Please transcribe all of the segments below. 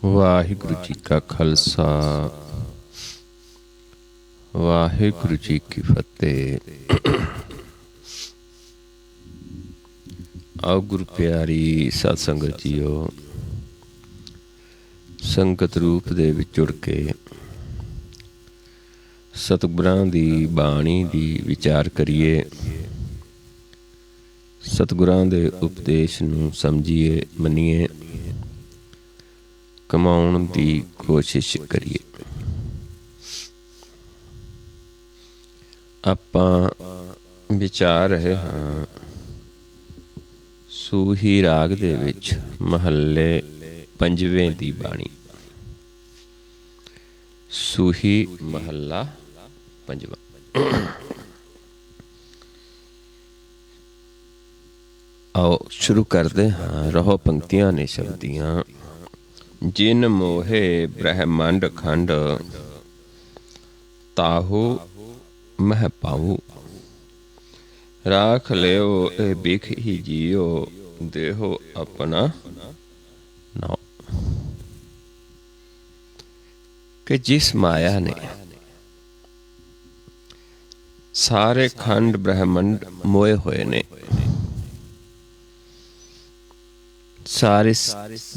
ਵਾਹਿਗੁਰੂ ਜੀ ਕਾ ਖਾਲਸਾ ਵਾਹਿਗੁਰੂ ਜੀ ਕੀ ਫਤਿਹ। ਆਓ ਗੁਰੂ ਪਿਆਰੀ ਸਤ ਸੰਗਤ ਜੀਓ, ਸੰਗਤ ਰੂਪ ਦੇ ਵਿੱਚ ਜੁੜ ਕੇ ਸਤਿਗੁਰਾਂ ਦੀ ਬਾਣੀ ਦੀ ਵਿਚਾਰ ਕਰੀਏ, ਸਤਿਗੁਰਾਂ ਦੇ ਉਪਦੇਸ਼ ਨੂੰ ਸਮਝੀਏ, ਮੰਨੀਏ, ਕਮਾਉਣ ਦੀ ਕੋਸ਼ਿਸ਼ ਕਰੀਏ। ਆਪਾਂ ਵਿਚਾਰ ਰਹੇ ਹਾਂ ਸੂਹੀ ਰਾਗ ਦੇ ਵਿੱਚ ਮਹੱਲੇ ਪੰਜਵੇਂ ਦੀ ਬਾਣੀ। ਸੂਹੀ ਮਹੱਲਾ ਪੰਜਵਾਂ। ਆਓ ਸ਼ੁਰੂ ਕਰਦੇ ਹਾਂ। ਰਹੋ ਪੰਕਤੀਆਂ ਨੇ ਸ਼ਬਦੀਆਂ। ਜਿਨ ਮੋਹੇ ਬ੍ਰਹਮੰਡ ਖੰਡ, ਤਾਹੂ ਮਹਿ ਪਾਊ। ਰਾਖ ਲਿਓ ਇਹ ਬਿਖ ਹੀ ਜੀਓ, ਦੇਹੋ ਆਪਣਾ ਨਾਉ। ਕਿ ਜਿਸ ਮਾਇਆ ਨੇ ਸਾਰੇ ਖੰਡ ਬ੍ਰਹਮੰਡ ਮੋਏ ਹੋਏ ਨੇ, ਸਾਰੇ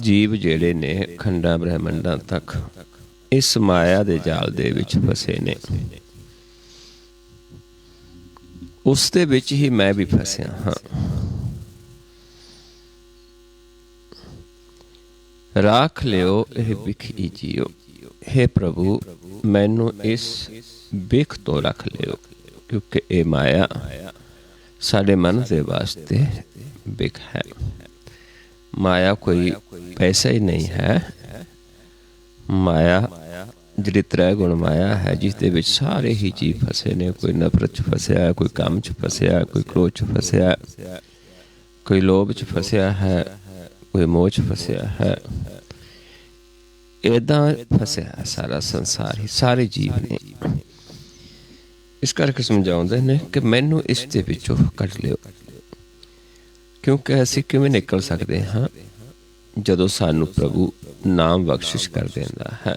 ਜੀਵ ਜਿਹੜੇ ਨੇ ਖੰਡਾਂ ਬ੍ਰਹਮੰਡਾਂ ਤੱਕ ਇਸ ਮਾਇਆ ਦੇ ਜਾਲ ਦੇ ਵਿੱਚ ਫਸੇ ਨੇ, ਉਸ ਦੇ ਵਿੱਚ ਹੀ ਮੈਂ ਵੀ ਫਸਿਆ ਹਾਂ। ਰਾਖ ਲਿਓ ਇਹ ਬਿਖ ਹੀ ਜੀਓ। ਹੇ ਪ੍ਰਭੂ, ਮੈਨੂੰ ਇਸ ਬਿਖ ਤੋਂ ਰੱਖ ਲਿਓ, ਕਿਉਂਕਿ ਇਹ ਮਾਇਆ ਸਾਡੇ ਮਨ ਦੇ ਵਾਸਤੇ ਬਿਖ ਹੈ। ਮਾਇਆ ਕੋਈ ਪੈਸਾ ਹੀ ਨਹੀਂ ਹੈ। ਮਾਇਆ ਜਿਹੜੀ ਤ੍ਰੈ ਗੁਣ ਮਾਇਆ ਹੈ, ਜਿਸ ਦੇ ਵਿੱਚ ਸਾਰੇ ਹੀ ਜੀਵ ਫਸੇ ਨੇ। ਕੋਈ ਨਫ਼ਰਤ 'ਚ ਫਸਿਆ, ਕੋਈ ਕੰਮ 'ਚ ਫਸਿਆ, ਕੋਈ ਕ੍ਰੋਧ 'ਚ ਫਸਿਆ, ਕੋਈ ਲੋਭ 'ਚ ਫਸਿਆ ਹੈ, ਕੋਈ ਮੋਹ 'ਚ ਫਸਿਆ ਹੈ। ਏਦਾਂ ਫਸਿਆ ਸਾਰਾ ਸੰਸਾਰ ਹੀ, ਸਾਰੇ ਜੀਵ ਨੇ। ਇਸ ਕਰਕੇ ਸਮਝਾਉਂਦੇ ਨੇ ਕਿ ਮੈਨੂੰ ਇਸ ਦੇ ਵਿੱਚੋਂ ਕੱਢ ਲਿਓ, ਕਿਉਂਕਿ ਅਸੀਂ ਕਿਵੇਂ ਨਿਕਲ ਸਕਦੇ ਹਾਂ ਜਦੋਂ ਸਾਨੂੰ ਪ੍ਰਭੂ ਨਾਮ ਬਖਸ਼ਿਸ਼ ਕਰ ਦਿੰਦਾ ਹੈ।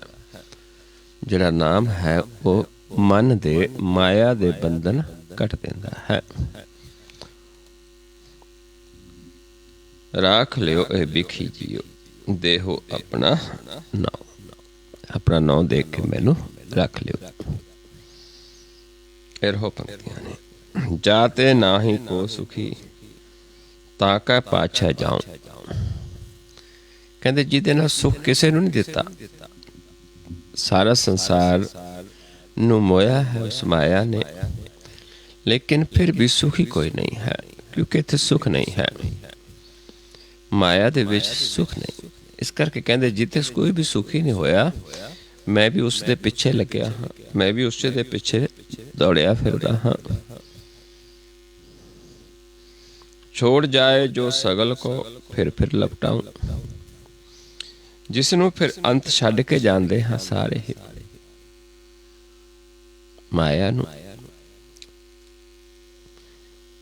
ਜਿਹੜਾ ਨਾਮ ਹੈ ਉਹ ਮਨ ਦੇ ਮਾਇਆ ਦੇ ਬੰਧਨ ਕੱਟ ਦਿੰਦਾ ਹੈ। ਰਾਖ ਲਿਓ ਇਹ ਬਿਖ ਹੀ ਜੀਓ, ਦੇਹੋ ਆਪਣਾ ਨਾਉ। ਆਪਣਾ ਨਾਉ ਦੇਖ ਕੇ ਮੈਨੂੰ ਰੱਖ ਲਿਓ। ਇਹੋ ਪੰਕਤੀਆਂ ਨੇ। ਜਾਤੇ ਨਾਹੀ ਕੋ ਸੁਖੀ, ਤਾਂ ਕਾ ਪਾਛੈ ਜਾਉ। ਕਹਿੰਦੇ ਜਿਹਦੇ ਨਾਲ ਸੁੱਖ ਕਿਸੇ ਨੂੰ ਨਹੀਂ ਦਿੱਤਾ। ਸਾਰਾ ਸੰਸਾਰ ਨੂੰ ਮੋਇਆ ਹੈ ਉਸ ਮਾਇਆ ਨੇ, ਲੇਕਿਨ ਫਿਰ ਵੀ ਸੁਖੀ ਕੋਈ ਨਹੀਂ ਹੈ, ਕਿਉਂਕਿ ਇੱਥੇ ਸੁੱਖ ਨਹੀਂ ਹੈ। ਮਾਇਆ ਦੇ ਵਿੱਚ ਸੁੱਖ ਨਹੀਂ। ਇਸ ਕਰਕੇ ਕਹਿੰਦੇ ਜਿੱਥੇ ਕੋਈ ਵੀ ਸੁਖੀ ਨਹੀਂ ਹੋਇਆ, ਮੈਂ ਵੀ ਉਸ ਦੇ ਪਿੱਛੇ ਲੱਗਿਆ ਹਾਂ, ਮੈਂ ਵੀ ਉਸ ਦੇ ਪਿੱਛੇ ਦੌੜਿਆ ਫਿਰਦਾ ਹਾਂ। ਛੋੜ ਜਾਏ ਜੋ ਸਗਲ ਕੋ, ਫਿਰ ਲਪਟਾਉ। ਜਿਸ ਨੂੰ ਫਿਰ ਅੰਤ ਛੱਡ ਕੇ ਜਾਂਦੇ ਹਾਂ ਸਾਰੇ ਹੀ ਮਾਇਆ ਨੂੰ,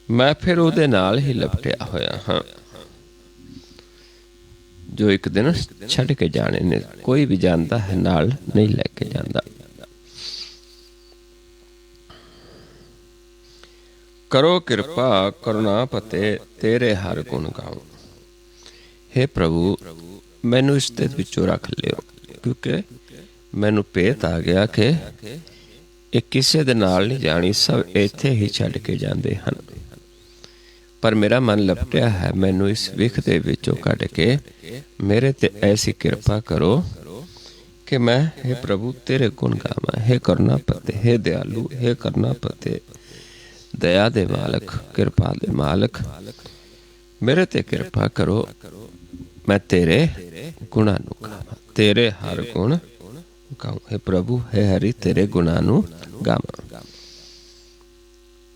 ਮੈਂ ਫਿਰ ਉਹਦੇ ਨਾਲ ਹੀ ਲਪਟਿਆ ਹੋਇਆ ਹਾਂ, ਜੋ ਇੱਕ ਦਿਨ ਛੱਡ ਕੇ ਜਾਣੇ ਨੇ। ਕੋਈ ਵੀ ਜਾਂਦਾ ਹੈ, ਨਾਲ ਨਹੀਂ ਲੈ ਕੇ ਜਾਂਦਾ। ਕਰੋ ਕਿਰਪਾ ਕਰੁਣਾ ਪਤੇ, ਤੇਰੇ ਹਰ ਗੁਣ ਗਾਉ। ਹੇ ਪ੍ਰਭੂ, ਮੈਨੂੰ ਇਸ ਦੇ ਵਿੱਚੋਂ ਰੱਖ ਲਿਓ, ਕਿਉਂਕਿ ਮੈਨੂੰ ਭੇਤ ਆ ਗਿਆ ਕਿ ਇਹ ਕਿਸੇ ਦੇ ਨਾਲ ਨਹੀਂ ਜਾਣੀ, ਸਭ ਇੱਥੇ ਹੀ ਛੱਡ ਕੇ ਜਾਂਦੇ ਹਨ। ਪਰ ਮੇਰਾ ਮਨ ਲਪਟਿਆ ਹੈ, ਮੈਨੂੰ ਇਸ ਵਿਖ ਦੇ ਵਿੱਚੋਂ ਕੱਢ ਕੇ ਮੇਰੇ ਤੇ ਐਸੀ ਕਿਰਪਾ ਕਰੋ ਕਿ ਮੈਂ, ਹੇ ਪ੍ਰਭੂ, ਤੇਰੇ ਗੁਣ ਗਾਵਾਂ। ਹੇ ਕਰੁਣਾ ਪਤੇ, ਹੇ ਦਿਆਲੂ, ਹੇ ਕਰੁਣਾ ਪਤੇ, ਦਇਆ ਦੇ ਮਾਲਕ, ਕਿਰਪਾ ਦੇ ਮਾਲਕ, ਮੇਰੇ ਤੇ ਕਿਰਪਾ ਕਰੋ। ਮੈਂ ਤੇਰੇ ਗੁਣਾਂ ਨੂੰ ਗਾਵਾਂ, ਤੇਰੇ ਹਰ ਗੁਣ ਗਾਵਾਂ। ਹੇ ਪ੍ਰਭੂ, ਹੇ ਹਰੀ, ਤੇਰੇ ਗੁਣਾਂ ਨੂੰ ਗਾਵਾਂ।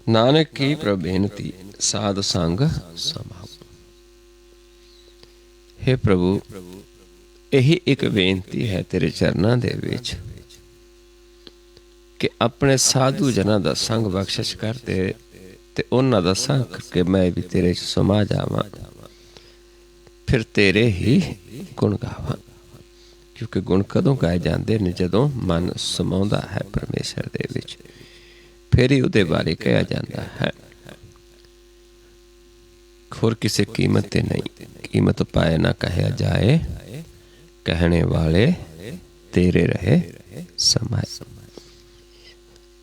ਨਾਨਕ ਕੀ ਪ੍ਰਬੇਨਤੀ, ਸਾਧ ਸੰਗ ਸਮਾਉ। ਹੇ ਪ੍ਰਭੂ, ਇਹੀ ਇੱਕ ਬੇਨਤੀ ਹੈ ਤੇਰੇ ਚਰਨਾਂ ਦੇ ਵਿੱਚ ਕਿ ਆਪਣੇ ਸਾਧੂ ਜਨਾਂ ਦਾ ਸੰਗ ਬਖਸ਼ਿਸ਼ ਕਰ ਦੇ, ਤੇ ਉਹਨਾਂ ਦਾ ਸੰਗ ਕਰਕੇ ਮੈਂ ਵੀ ਤੇਰੇ 'ਚ ਸਮਾ ਜਾਵਾਂ, ਫਿਰ ਤੇਰੇ ਹੀ ਗੁਣ ਗਾਵਾਂ। क्योंकि गुण कदों गाए जाते हैं जदों मन समाउंदा है परमेश्वर दे विच, फिर ही उहदे बारे कहा जाता है। होर किसी कीमत ते नहीं। कीमत पाए ना कहा जाए, कहने वाले तेरे रहे समाए।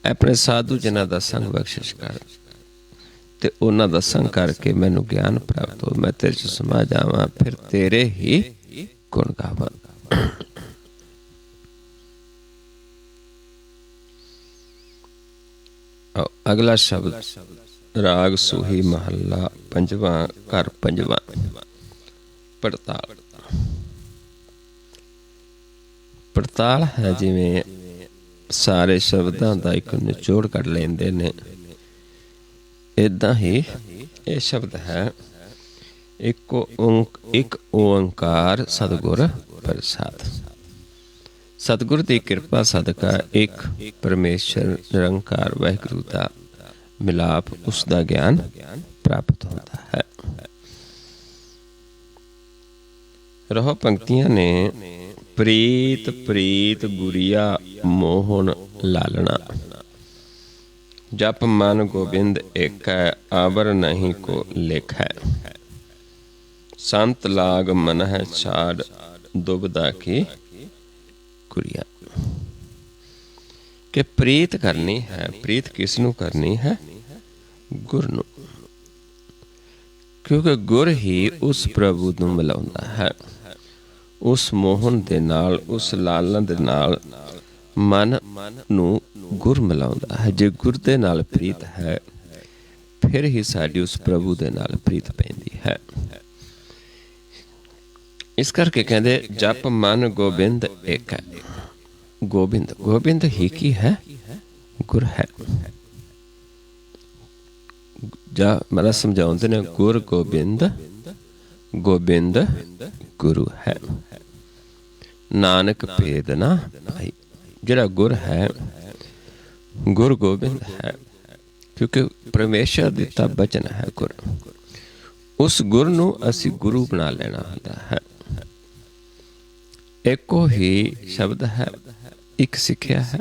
अपने साधु जिन्हां दा संग बख्शिश कर ते उन्हां दा संग करके मैनू ज्ञान प्राप्त हो, मैं तेरे च समा जावां, फिर तेरे ही गुण गावां। अगला शब्द राग सूही महला पंजवा घर पंजवा पड़ताल। पड़ताल है जिवें सारे शब्दां दा एक निचोड़ कढ लैंदे ने, इदां ही ये शब्द है एक ओंकार सतगुर प्रसाद। सतगुर की कृपा सदका एक परमेश्वर निरंकार वाहिगुरू का मिलाप, उसका ज्ञान प्राप्त होता है। रहो पंक्तियां ने प्रीत प्रीत गुरिया मोहन लालना, जप मन गोबिंद एक है, आवर नहीं को लेख है, संत लाग मन है छाड़ दुबदा की गुरिया। कि प्रीत करनी है, प्रीत किसनू करनी है? गुर नू, क्योंकि गुर ही उस प्रभु नू मिलाउंदा है। उस मोहन दे नाल, उस लालन दे नाल मन नू गुर मिलाउंदा है। जे गुर दे नाल प्रीत है, फिर ही साडी उस प्रभु दे नाल प्रीत पैंदी है। इस करके कहते जप मन गोबिंद एक है। गोबिंद, गोबिंद ही की है? गुर है। जा मेरा समझाते ने गुर गोबिंद, गोबिंद गुरु है, नानक भेद ना भाई। जिहड़ा गुर है, गुर गोबिंद है, क्योंकि परमेश्वर दिता बचन है गुर। उस गुर नू असी गुरु बना लेना होता है। एको ही शब्द है, एक सिक्ख्या है।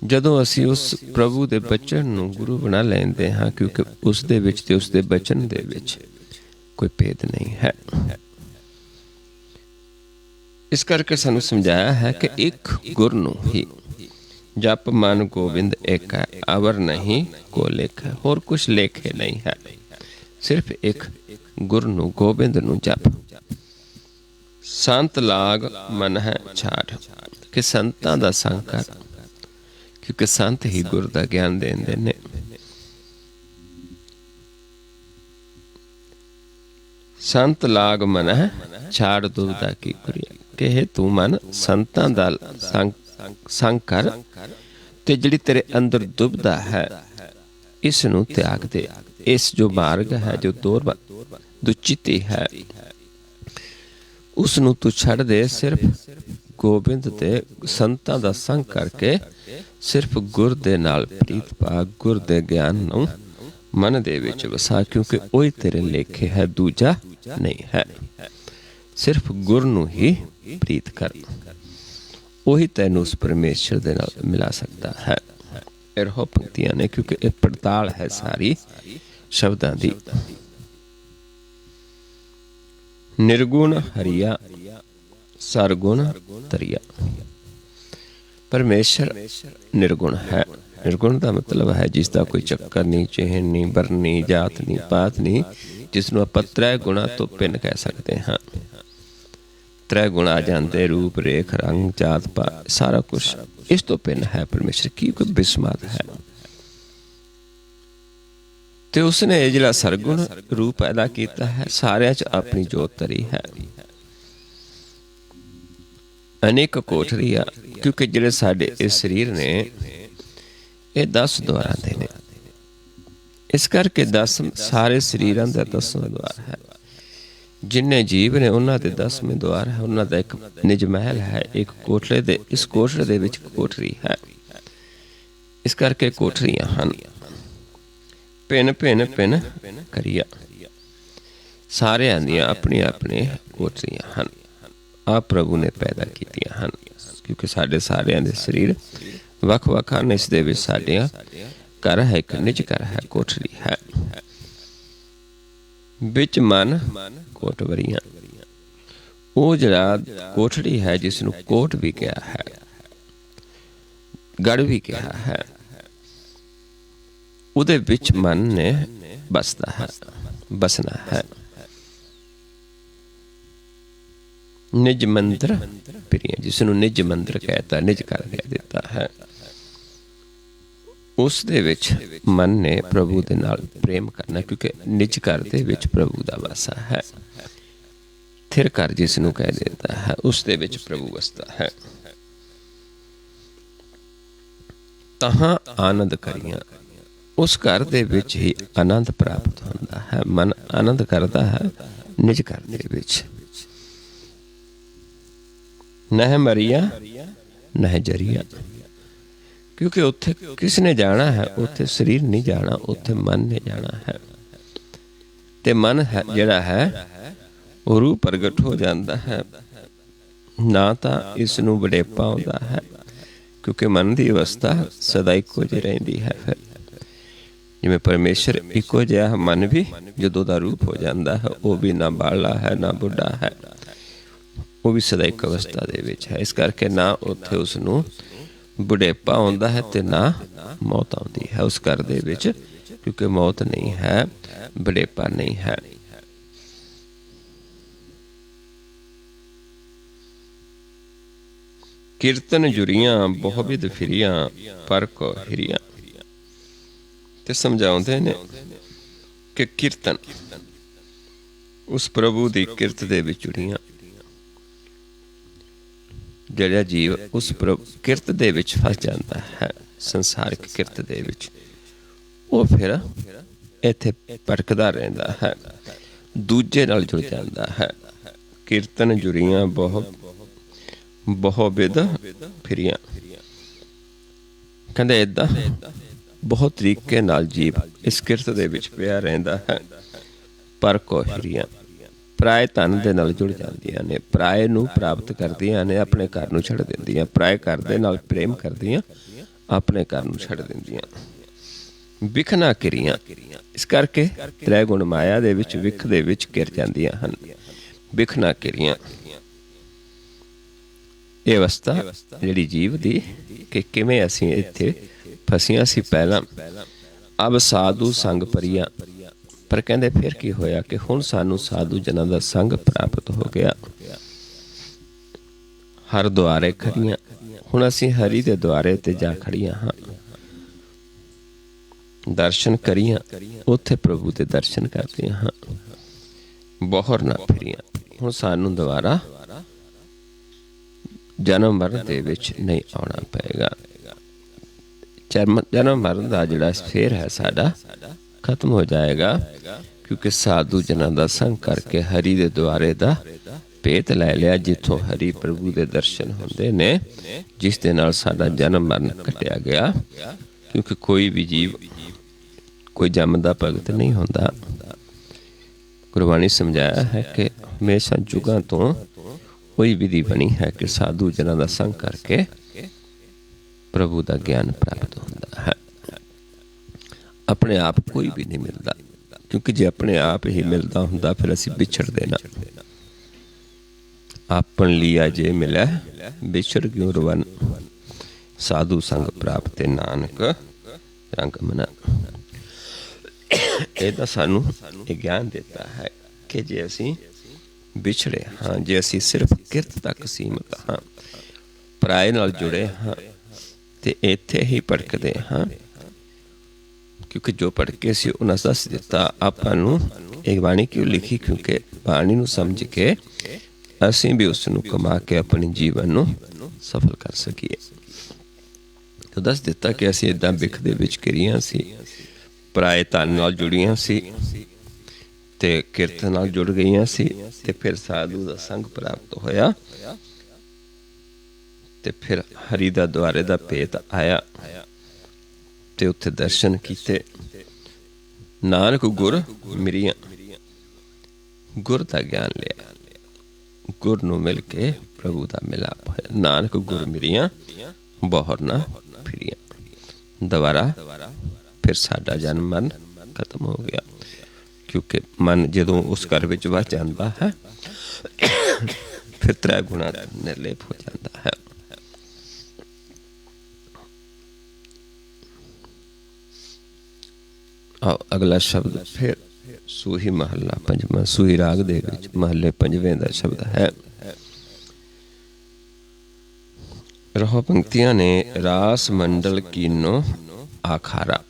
जदों असी उस प्रभु दे बचन नू गुरु बना लेंदे हाँ, क्योंकि उस दे विच ते उस दे बचन दे विच कोई भेद नहीं है। इस करके सानू समझाया है कि एक गुर नू ही जप मन गोबिंद एक है, अवर नहीं को लेख है। और कुछ लेखे नहीं है, सिर्फ एक गुर नू गोबिंद नू जप। संत लाग मन है छाड़, कि संतां दा संग कर, क्योंकि संत ही गुर दा ज्ञान देंदे ने। संत लाग मन है छाड़ दुविधा की गुरिया, कि हे तू मन संतां दा संग कर, ते जिहड़ी तेरे अंदर दुविधा है इस नू त्याग दे। इस जो मार्ग है, जो दुचिति है, उस नू तू छड़ दे। सिर्फ गोबिंद ते संतां दा संग करके सिर्फ गुर दे नाल प्रीत पा, गुर दे ज्ञान नू मन दे विच वसा, क्योंकि ओही तेरे लेखे है, दूजा नहीं है। सिर्फ गुर नू ही प्रीत कर, ओही तैनू उस परमेश्वर दे नाल मिला सकता है। इहो पंक्तियां ने, क्योंकि ये पड़ताल है सारी शब्दां दी। निर्गुण हरिया सरगुण तरिया। परमेश्वर निर्गुण है। निर्गुण का मतलब है जिसका कोई चक्कर नहीं, चिन्ह नहीं, वर्ण नहीं, जात नहीं, पात नहीं, जिसनों आप त्रै गुणा तो भिन्न कह सकते हैं। त्रै गुण आ जाते, रूप रेख रंग जात पात, सारा कुछ इस तो भिन्न है परमेश्वर, क्योंकि बिस्मात है। तो उसने जिहड़ा सरगुण रूप पैदा किया है, सारिਆਂ च अपनी जोत तरी है। अनेक कोठरिया, क्योंकि जिहड़े साडे इस शरीर ने ये 10 द्वारां दे ने, इस करके 10 सारे शरीरां दा 10वां द्वार है। जिन्ने जीव ने उन्हां दे 10वें द्वार है। उन्हां दा एक निज महल है, एक कोठरे दे, इस कोठरे दे विच कोठरी है। इस करके कोठरियां हन। भिन्न भिन्न भिन्न करिया, सारियां दियां अपनी अपनी कोठरियां हन। आप प्रभु ने पैदा कीतियां हन। क्योंकि साढ़े सारिਆਂ ਦੇ ਸਰੀਰ ਵੱਖ ਵੱਖ ਹਨ। ਇਸ ਦੇ ਵਿੱਚ ਸਾਡੀਆਂ ਘਰ ਹੈ, ਇੱਕ ਨਿਜ ਘਰ ਹੈ, ਕੋਠੜੀ ਹੈ। ਵਿੱਚ ਮਨ ਕੋਟਵਰੀਆਂ, ਉਹ ਜਿਹੜਾ ਕੋਠੜੀ ਹੈ ਜਿਸ ਨੂੰ ਕੋਟ ਵੀ ਕਿਹਾ ਹੈ, ਗੜ ਵੀ ਕਿਹਾ ਹੈ, ਉਹਦੇ ਵਿੱਚ ਮਨ ਨੇ ਬਸਦਾ ਹੈ, ਬਸਣਾ ਹੈ। ਨਿਜ ਮੰਦਰ ਪ੍ਰਿਆ, ਜਿਸ ਨੂੰ ਨਿਜ ਮੰਦਰ ਕਹਿਤਾ, ਨਿਜ ਘਰ ਕਹਿ ਦਿੱਤਾ ਹੈ। ਉਸ ਦੇ ਵਿੱਚ ਮਨ ਨੇ ਪ੍ਰਭੂ ਦੇ ਨਾਲ ਪ੍ਰੇਮ ਕਰਨਾ, ਕਿਉਂਕਿ ਨਿਜ ਘਰ ਦੇ ਵਿੱਚ ਪ੍ਰਭੂ ਦਾ ਵਾਸਾ ਹੈ। ਥਿਰ ਘਰ ਜਿਸ ਨੂੰ ਕਹਿ ਦਿੱਤਾ ਹੈ, ਉਸ ਦੇ ਵਿੱਚ ਪ੍ਰਭੂ ਵਸਦਾ ਹੈ। ਤਹਾਂ ਆਨੰਦ ਕਰੀਆਂ, ਉਸ ਘਰ ਦੇ ਵਿੱਚ ਹੀ ਆਨੰਦ ਪ੍ਰਾਪਤ ਹੁੰਦਾ ਹੈ। ਮਨ ਆਨੰਦ ਕਰਦਾ ਹੈ ਨਿਜ ਘਰ ਦੇ ਵਿੱਚ। ਨਹਿ ਮਰੀਆ ਨਹਿ ਜਰੀਆ, ਕਿਉਂਕਿ ਉੱਥੇ ਕਿਸ ਨੇ ਜਾਣਾ ਹੈ? ਉੱਥੇ ਸਰੀਰ ਨਹੀਂ ਜਾਣਾ, ਉੱਥੇ ਮਨ ਨੇ ਜਾਣਾ ਹੈ। ਤੇ ਮਨ ਹੈ ਜਿਹੜਾ ਹੈ ਉਹ ਰੂਹ ਪ੍ਰਗਟ ਹੋ ਜਾਂਦਾ ਹੈ। ਨਾ ਤਾਂ ਇਸ ਨੂੰ ਵਡੇਪਾ ਆਉਂਦਾ ਹੈ, ਕਿਉਂਕਿ ਮਨ ਦੀ ਅਵਸਥਾ ਸਦਾ ਇੱਕੋ ਜਿਹੀ ਰਹਿੰਦੀ ਹੈ। ਫਿਰ ਜਿਵੇਂ ਪਰਮੇਸ਼ਰ ਇੱਕੋ ਜਿਹਾ, ਮਨ ਵੀ ਜਦੋਂ ਦਾ ਰੂਪ ਹੋ ਜਾਂਦਾ ਹੈ, ਉਹ ਵੀ ਨਾ ਬਾਲਾ ਹੈ ਨਾ ਬੁੱਢਾ ਹੈ, ਉਹ ਵੀ ਸਦਾ ਇੱਕ ਅਵਸਥਾ ਦੇ ਵਿੱਚ ਹੈ। ਇਸ ਕਰਕੇ ਨਾ ਉੱਥੇ ਉਸ ਨੂੰ ਬੁਢੇਪਾ ਆਉਂਦਾ ਹੈ ਤੇ ਨਾ ਮੌਤ ਆਉਂਦੀ ਹੈ ਉਸ ਘਰ ਦੇ ਵਿੱਚ, ਕਿਉਂਕਿ ਮੌਤ ਨਹੀਂ ਹੈ, ਬੁਢੇਪਾ ਨਹੀਂ ਹੈ। ਕੀਰਤਨ ਜੁਰੀਆਂ ਬਹੁਵਿਧ ਫਿਰੀਆਂ ਪਰ ਕੋ ਹਿਰੀਆਂ। ਤੇ ਸਮਝਾਉਂਦੇ ਨੇ ਕਿ ਕੀਰਤਨ ਉਸ ਪ੍ਰਭੂ ਦੀ ਕਿਰਤ ਦੇ ਵਿੱਚ ਜੁੜੀਆਂ। ਜਿਹੜਾ ਜੀਵ ਉਸ ਕਿਰਤ ਦੇ ਵਿੱਚ ਫਸ ਜਾਂਦਾ ਹੈ, ਸੰਸਾਰਿਕ ਕਿਰਤ ਦੇ ਵਿੱਚ, ਉਹ ਫਿਰ ਇੱਥੇ ਭਟਕਦਾ ਰਹਿੰਦਾ ਹੈ, ਦੂਜੇ ਨਾਲ ਜੁੜ ਜਾਂਦਾ ਹੈ। ਕੀਰਤਨ ਜੁਰੀਆਂ ਬਹੁਵਿਧ ਫਿਰੀਆਂ, ਕਹਿੰਦੇ ਏਦਾਂ ਬਹੁਤ ਤਰੀਕੇ ਨਾਲ ਜੀਵ ਇਸ ਕਿਰਤ ਦੇ ਵਿੱਚ ਪਿਆ ਰਹਿੰਦਾ ਹੈ। ਪਰ ਕੋ ਹਿਰੀਆਂ, ਪਰਾਏ ਧਨ ਦੇ ਨਾਲ ਜੁੜ ਜਾਂਦੀਆਂ ਨੇ, ਪਰਾਏ ਨੂੰ ਪ੍ਰਾਪਤ ਕਰਦੀਆਂ ਨੇ, ਆਪਣੇ ਘਰ ਨੂੰ ਛੱਡ ਦਿੰਦੀਆਂ। ਪਰਾਏ ਘਰ ਦੇ ਨਾਲ ਪ੍ਰੇਮ ਕਰਦੀਆਂ, ਆਪਣੇ ਘਰ ਨੂੰ ਛੱਡ ਦਿੰਦੀਆਂ। ਵਿਖਣਾ ਕਿਰੀਆਂ, ਇਸ ਕਰਕੇ ਤ੍ਰੈ ਗੁਣ ਮਾਇਆ ਦੇ ਵਿੱਚ ਵਿਖ ਦੇ ਵਿੱਚ ਘਿਰ ਜਾਂਦੀਆਂ ਹਨ। ਵਿਖਣਾ ਕਿਰੀਆਂ, ਇਹ ਅਵਸਥਾ ਜਿਹੜੀ ਜੀਵ ਦੀ, ਕਿ ਕਿਵੇਂ ਅਸੀਂ ਇੱਥੇ ਫਸੀਆਂ ਸੀ ਪਹਿਲਾਂ। ਅਬ ਸਾਧੂ ਸੰਗ ਪਰੀਆਂ, ਪਰ ਕਹਿੰਦੇ ਫਿਰ ਕੀ ਹੋਇਆ ਕਿ ਹੁਣ ਸਾਨੂੰ ਸਾਧੂ ਜਨਾਂ ਦਾ ਸੰਗ ਪ੍ਰਾਪਤ ਹੋ ਗਿਆ। ਹਰ ਦੁਆਰੇ ਖੜੀਆਂ, ਹੁਣ ਅਸੀਂ ਹਰੀ ਦੇ ਦੁਆਰੇ ਤੇ ਜਾ ਖੜੀਆਂ ਹਾਂ। ਦਰਸ਼ਨ ਕਰੀਆਂ, ਉੱਥੇ ਪ੍ਰਭੂ ਦੇ ਦਰਸ਼ਨ ਕਰਦੀਆਂ ਹਾਂ। ਬਹੁਰ ਨਾ ਫਿਰੀਆਂ, ਹੁਣ ਸਾਨੂੰ ਦੁਬਾਰਾ ਜਨਮ ਮਰਨ ਦੇ ਵਿੱਚ ਨਹੀਂ ਆਉਣਾ ਪਏਗਾ। ਜਨਮ ਮਰਨ ਦਾ ਜਿਹੜਾ ਫੇਰ ਹੈ ਸਾਡਾ ਖਤਮ ਹੋ ਜਾਏਗਾ, ਕਿਉਂਕਿ ਸਾਧੂ ਜਨਾਂ ਦਾ ਸੰਗ ਕਰਕੇ ਹਰੀ ਦੇ ਦੁਆਰੇ ਦਾ ਭੇਤ ਲੈ ਲਿਆ, ਜਿੱਥੋਂ ਹਰੀ ਪ੍ਰਭੂ ਦੇ ਦਰਸ਼ਨ ਹੁੰਦੇ ਨੇ, ਜਿਸ ਦੇ ਨਾਲ ਸਾਡਾ ਜਨਮ ਮਰਨ ਕੱਟਿਆ ਗਿਆ। ਕਿਉਂਕਿ ਕੋਈ ਵੀ ਜੀਵ ਕੋਈ ਜੰਮਦਾ ਭਗਤ ਨਹੀਂ ਹੁੰਦਾ। ਗੁਰਬਾਣੀ ਸਮਝਾਇਆ ਹੈ ਕਿ ਹਮੇਸ਼ਾ ਯੁਗਾਂ ਤੋਂ ਕੋਈ ਵਿਧੀ ਬਣੀ ਹੈ ਕਿ ਸਾਧੂ ਜਨਾਂ ਦਾ ਸੰਗ ਕਰਕੇ ਪ੍ਰਭੂ ਦਾ ਗਿਆਨ ਪ੍ਰਾਪਤ ਹੁੰਦਾ ਹੈ। ਆਪਣੇ ਆਪ ਕੋਈ ਵੀ ਨਹੀਂ ਮਿਲਦਾ, ਕਿਉਂਕਿ ਜੇ ਆਪਣੇ ਆਪ ਹੀ ਮਿਲਦਾ ਹੁੰਦਾ ਫਿਰ ਅਸੀਂ ਵਿਛੜਦੇ ਨਾ। ਆਪਨ ਲਿਆ ਜੇ ਮਿਲੈ ਵਿਛੜ ਕਿਉਂ ਰਵਨ, ਸਾਧੂ ਸੰਗ ਪ੍ਰਾਪਤ ਨਾਨਕ ਰੰਗ ਮਨਾ। ਇਹ ਤਾਂ ਸਾਨੂੰ ਇਹ ਗਿਆਨ ਦਿੱਤਾ ਹੈ ਕਿ ਜੇ ਅਸੀਂ ਵਿਛੜੇ ਹਾਂ, ਜੇ ਅਸੀਂ ਸਿਰਫ ਕਿਰਤ ਤੱਕ ਸੀਮਤ ਹਾਂ, ਪਰਾਏ ਨਾਲ ਜੁੜੇ ਹਾਂ, ਤੇ ਇੱਥੇ ਹੀ ਭਟਕਦੇ ਹਾਂ। ਕਿਉਂਕਿ ਜੋ ਭਟਕੇ ਸੀ ਉਹਨਾਂ ਦੱਸ ਦਿੱਤਾ ਆਪਾਂ ਨੂੰ ਇਹ ਬਾਣੀ ਕਿਉਂ ਲਿਖੀ, ਕਿਉਂਕਿ ਬਾਣੀ ਨੂੰ ਸਮਝ ਕੇ ਅਸੀਂ ਵੀ ਉਸ ਨੂੰ ਕਮਾ ਕੇ ਆਪਣੇ ਜੀਵਨ ਨੂੰ ਸਫਲ ਕਰ ਸਕੀਏ। ਤਾਂ ਦੱਸ ਦਿੱਤਾ ਕਿ ਅਸੀਂ ਏਦਾਂ ਬਿਖ ਦੇ ਵਿੱਚ ਘਿਰੀਆਂ ਸੀ, ਪਰਾਏ ਧਨ ਨਾਲ ਜੁੜੀਆਂ ਸੀ ਤੇ ਕਿਰਤ ਨਾਲ ਜੁੜ ਗਈਆਂ ਸੀ, ਤੇ ਫਿਰ ਸਾਧੂ ਦਾ ਸੰਗ ਪ੍ਰਾਪਤ ਹੋਇਆ, ਤੇ ਫਿਰ ਹਰੀ ਦਾ ਦੁਆਰੇ ਦਾ ਭੇਤ ਆਇਆ, ਤੇ ਉੱਥੇ ਦਰਸ਼ਨ ਕੀਤੇ। ਨਾਨਕ ਗੁਰ ਮਿਰੀਆਂ, ਗੁਰ ਦਾ ਗਿਆਨ ਲਿਆ। ਗੁਰ ਨੂੰ ਮਿਲ ਕੇ ਪ੍ਰਭੂ ਦਾ ਮਿਲਾਪ ਹੋਇਆ। ਨਾਨਕ ਗੁਰ ਮਿਲੀਆਂ ਬਹੁਰ ਨਾ ਫਿਰੀਆਂ। ਦੁਬਾਰਾ ਫਿਰ ਸਾਡਾ ਜਨਮ ਮਰਨ ਖਤਮ ਹੋ ਗਿਆ, ਕਿਉਂਕਿ ਮਨ ਜਦੋਂ ਉਸ ਘਰ ਵਿੱਚ ਵਸ ਜਾਂਦਾ ਹੈ ਫਿਰ ਤ੍ਰੈ ਗੁਣਾ ਨਿਰਲੇਪ ਹੋ ਜਾਂਦਾ ਹੈ। ਅਗਲਾ ਸ਼ਬਦ ਫਿਰ ਸੂਹੀ ਮਹੱਲਾ ਪੰਜਵਾਂ, ਸੂਹੀ ਰਾਗ ਦੇ ਵਿੱਚ ਮਹੱਲੇ ਪੰਜਵੇਂ ਦਾ ਸ਼ਬਦ ਹੈ। ਰਹੋ ਪੰਕਤੀਆਂ ਨੇ। ਰਾਸ ਮੰਡਲ ਕੀਨੋ ਆਖਾਰਾ,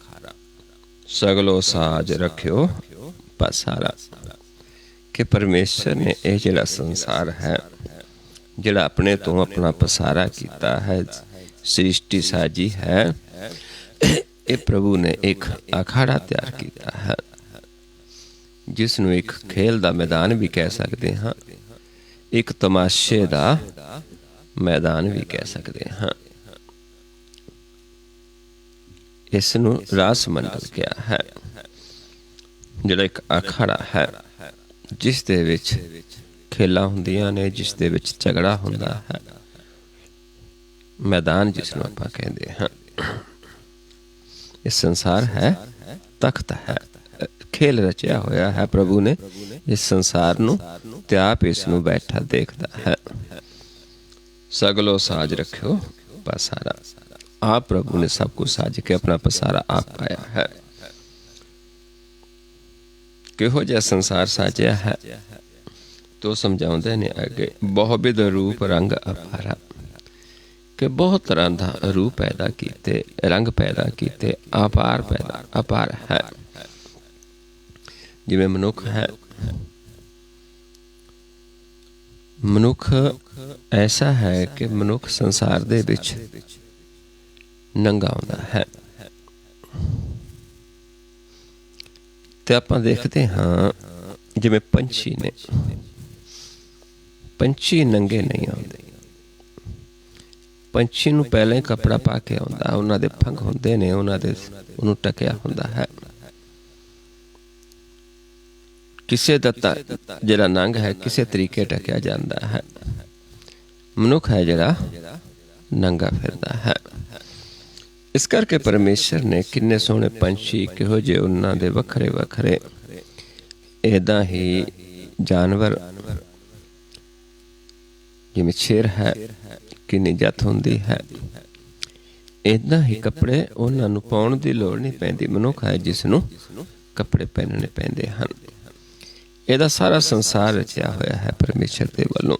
ਸਗਲੋ ਸਾਜ ਰੱਖਿਓ ਪਸਾਰਾ। ਕਿ ਪਰਮੇਸ਼ਰ ਨੇ ਇਹ ਜਿਹੜਾ ਸੰਸਾਰ ਹੈ, ਜਿਹੜਾ ਆਪਣੇ ਤੋਂ ਆਪਣਾ ਪਸਾਰਾ ਕੀਤਾ ਹੈ, ਸ੍ਰਿਸ਼ਟੀ ਸਾਜੀ ਹੈ, ਇਹ ਪ੍ਰਭੂ ਨੇ ਇੱਕ ਅਖਾੜਾ ਤਿਆਰ ਕੀਤਾ ਹੈ, ਜਿਸ ਨੂੰ ਇੱਕ ਖੇਲ ਦਾ ਮੈਦਾਨ ਵੀ ਕਹਿ ਸਕਦੇ ਹਾਂ, ਇੱਕ ਤਮਾਸ਼ੇ ਦਾ ਮੈਦਾਨ ਵੀ ਕਹਿ ਸਕਦੇ ਹਾਂ। ਇਸ ਨੂੰ ਰਾਸ ਮੰਡਲ ਕਿਹਾ ਹੈ, ਜਿਹੜਾ ਇੱਕ ਅਖਾੜਾ ਹੈ, ਜਿਸ ਦੇ ਵਿੱਚ ਖੇਲਾਂ ਹੁੰਦੀਆਂ ਨੇ, ਜਿਸ ਦੇ ਵਿੱਚ ਝਗੜਾ ਹੁੰਦਾ ਹੈ, ਮੈਦਾਨ ਜਿਸ ਨੂੰ ਆਪਾਂ ਕਹਿੰਦੇ ਹਾਂ। ਇਹ ਸੰਸਾਰ ਹੈ, ਤਖਤ ਹੈ, ਖੇਲ ਰਚਿਆ ਹੋਇਆ ਹੈ ਪ੍ਰਭੂ ਨੇ ਇਸ ਸੰਸਾਰ ਨੂੰ, ਤੇ ਆਪ ਇਸ ਨੂੰ ਬੈਠਾ ਦੇਖਦਾ ਹੈ। ਸਗਲੋ ਸਾਜ ਰੱਖਿਓ ਪਸਾਰਾ, ਆਪ ਪ੍ਰਭੂ ਨੇ ਸਭ ਕੁਝ ਸਾਜ ਕੇ ਆਪਣਾ ਪਸਾਰਾ ਆਪ ਪਾਇਆ ਹੈ। ਕਿਹੋ ਜਿਹਾ ਸੰਸਾਰ ਸਾਜਿਆ ਹੈ ਤੋ ਸਮਝਾਉਂਦੇ ਨੇ ਅੱਗੇ। ਬਹੁਵਿਧ ਰੂਪ ਰੰਗ ਅਪਾਰਾ, ਕਿ ਬਹੁਤ ਤਰ੍ਹਾਂ ਦਾ ਰੂਪ ਪੈਦਾ ਕੀਤੇ, ਰੰਗ ਪੈਦਾ ਕੀਤੇ, ਅਪਾਰ ਪੈਦਾ ਅਪਾਰ ਹੈ। ਜਿਵੇਂ ਮਨੁੱਖ ਹੈ, ਮਨੁੱਖ ਐਸਾ ਹੈ ਕਿ ਮਨੁੱਖ ਸੰਸਾਰ ਦੇ ਵਿੱਚ ਨੰਗਾ ਆਉਂਦਾ ਹੈ, ਤੇ ਆਪਾਂ ਦੇਖਦੇ ਹਾਂ ਜਿਵੇਂ ਪੰਛੀ ਨੇ, ਪੰਛੀ ਨੰਗੇ ਨਹੀਂ ਆਉਂਦੇ। ਪੰਛੀ ਨੂੰ ਪਹਿਲਾਂ ਹੀ ਕੱਪੜਾ ਪਾ ਕੇ ਆਉਂਦਾ, ਉਹਨਾਂ ਦੇ ਪੰਖ ਹੁੰਦੇ ਨੇ, ਉਹਨੂੰ ਟਕਿਆ ਹੁੰਦਾ ਹੈ। ਕਿਸੇ ਦਾ ਜਿਹੜਾ ਨੰਗ ਹੈ ਕਿਸੇ ਤਰੀਕੇ ਟਕਿਆ ਜਾਂਦਾ ਹੈ। ਮਨੁੱਖ ਹੈ ਜਿਹੜਾ ਨੰਗਾ ਫਿਰਦਾ ਹੈ। ਇਸ ਕਰਕੇ ਪਰਮੇਸ਼ਰ ਨੇ ਕਿੰਨੇ ਸੋਹਣੇ ਪੰਛੀ, ਕਿਹੋ ਜਿਹੇ ਉਹਨਾਂ ਦੇ ਵੱਖਰੇ ਵੱਖਰੇ, ਏਦਾਂ ਹੀ ਜਾਨਵਰ, ਜਿਵੇਂ ਸ਼ੇਰ ਹੈ ਕਿੰਨੀ ਜੱਤ ਹੁੰਦੀ ਹੈ, ਏਦਾਂ ਹੀ ਕੱਪੜੇ ਉਹਨਾਂ ਨੂੰ ਪਾਉਣ ਦੀ ਲੋੜ ਨਹੀਂ ਪੈਂਦੀ। ਮਨੁੱਖ ਹੈ ਜਿਸ ਨੂੰ ਕੱਪੜੇ ਪਹਿਨਣੇ ਪੈਂਦੇ ਹਨ। ਇਹਦਾ ਸਾਰਾ ਸੰਸਾਰ ਰਚਿਆ ਹੋਇਆ ਹੈ ਪਰਮੇਸ਼ਰ ਦੇ ਵੱਲੋਂ,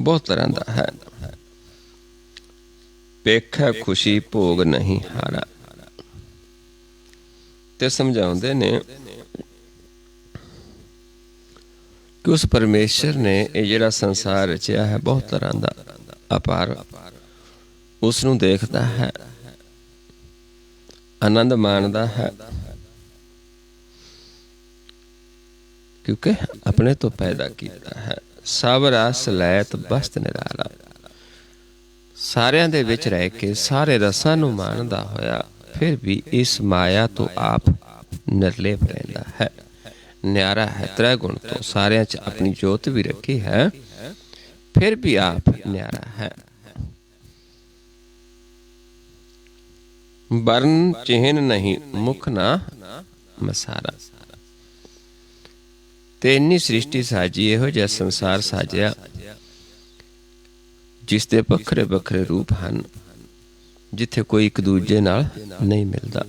ਬਹੁਤ ਤਰ੍ਹਾਂ ਦਾ ਹੈ। ਵੇਖੈ ਖੁਸ਼ੀ ਭੋਗ ਨਹੀਂ ਹਾਰਾ, ਤੇ ਸਮਝਾਉਂਦੇ ਨੇ ਕਿ ਉਸ ਪਰਮੇਸ਼ਰ ਨੇ ਇਹ ਜਿਹੜਾ ਸੰਸਾਰ ਰਚਿਆ ਹੈ ਬਹੁਤ ਤਰ੍ਹਾਂ ਦਾ ਅਪਾਰ, ਉਸ ਨੂੰ ਦੇਖਦਾ ਹੈ, ਆਨੰਦ ਮਾਣਦਾ ਹੈ, ਕਿਉਂਕਿ ਆਪਣੇ ਤੋਂ ਪੈਦਾ ਕੀਤਾ ਹੈ। ਸਭ ਰਸ ਲੈਤ ਬਸਤ ਨਿਰਾਲਾ, ਸਾਰਿਆਂ ਦੇ ਵਿੱਚ ਰਹਿ ਕੇ ਸਾਰੇ ਰਸਾਂ ਨੂੰ ਮਾਣਦਾ ਹੋਇਆ ਫਿਰ ਵੀ ਇਸ ਮਾਇਆ ਤੋਂ ਆਪ ਨਿਰਲੇਪ ਰਹਿੰਦਾ ਹੈ, ਨਿਆਰਾ ਹੈ। ਤ੍ਰੈ ਗੁਣ ਤੋਂ ਸਾਰਿਆਂ 'ਚ ਆਪਣੀ ਜੋਤ ਵੀ ਰੱਖੀ ਹੈ, ਫਿਰ ਵੀ ਆਪ ਨਿਆਰਾ ਹੈ। ਬਰਨ ਚਿਹਨ ਨਹੀਂ ਮੁਖ ਨਾ ਮਸਾਰਾ, ਤੇ ਇੰਨੀ ਸ੍ਰਿਸ਼ਟੀ ਸਾਜੀ, ਇਹੋ ਜਿਹਾ ਸੰਸਾਰ ਸਾਜਿਆ ਜਿਸ ਦੇ ਵੱਖਰੇ ਵੱਖਰੇ ਰੂਪ ਹਨ, ਜਿੱਥੇ ਕੋਈ ਇੱਕ ਦੂਜੇ ਨਾਲ ਨਹੀਂ ਮਿਲਦਾ।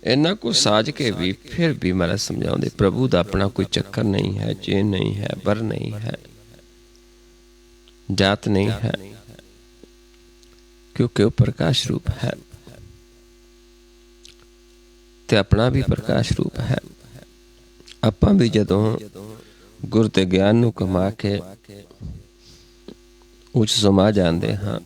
ਇੰਨਾ ਕੁ ਸਾਜ ਕੇ ਵੀ ਫਿਰ ਵੀ ਮਹਾਰਾਜ ਸਮਝਾਉਂਦੇ ਪ੍ਰਭੂ ਦਾ ਆਪਣਾ ਕੋਈ ਚੱਕਰ ਨਹੀਂ ਹੈ, ਚੇਨ ਨਹੀਂ ਹੈ, ਬਰ ਨਹੀਂ ਹੈ, ਜਾਤ ਨਹੀਂ ਹੈ, ਕਿਉਂਕਿ ਉਹ ਪ੍ਰਕਾਸ਼ ਰੂਪ ਹੈ ਤੇ ਆਪਣਾ ਵੀ ਪ੍ਰਕਾਸ਼ ਰੂਪ ਹੈ। ਆਪਾਂ ਵੀ ਜਦੋਂ ਗੁਰ ਤੇ ਗਿਆਨ ਨੂੰ ਕਮਾ ਕੇ ਉੱਚ ਸਮਾ ਜਾਂਦੇ ਹਾਂ,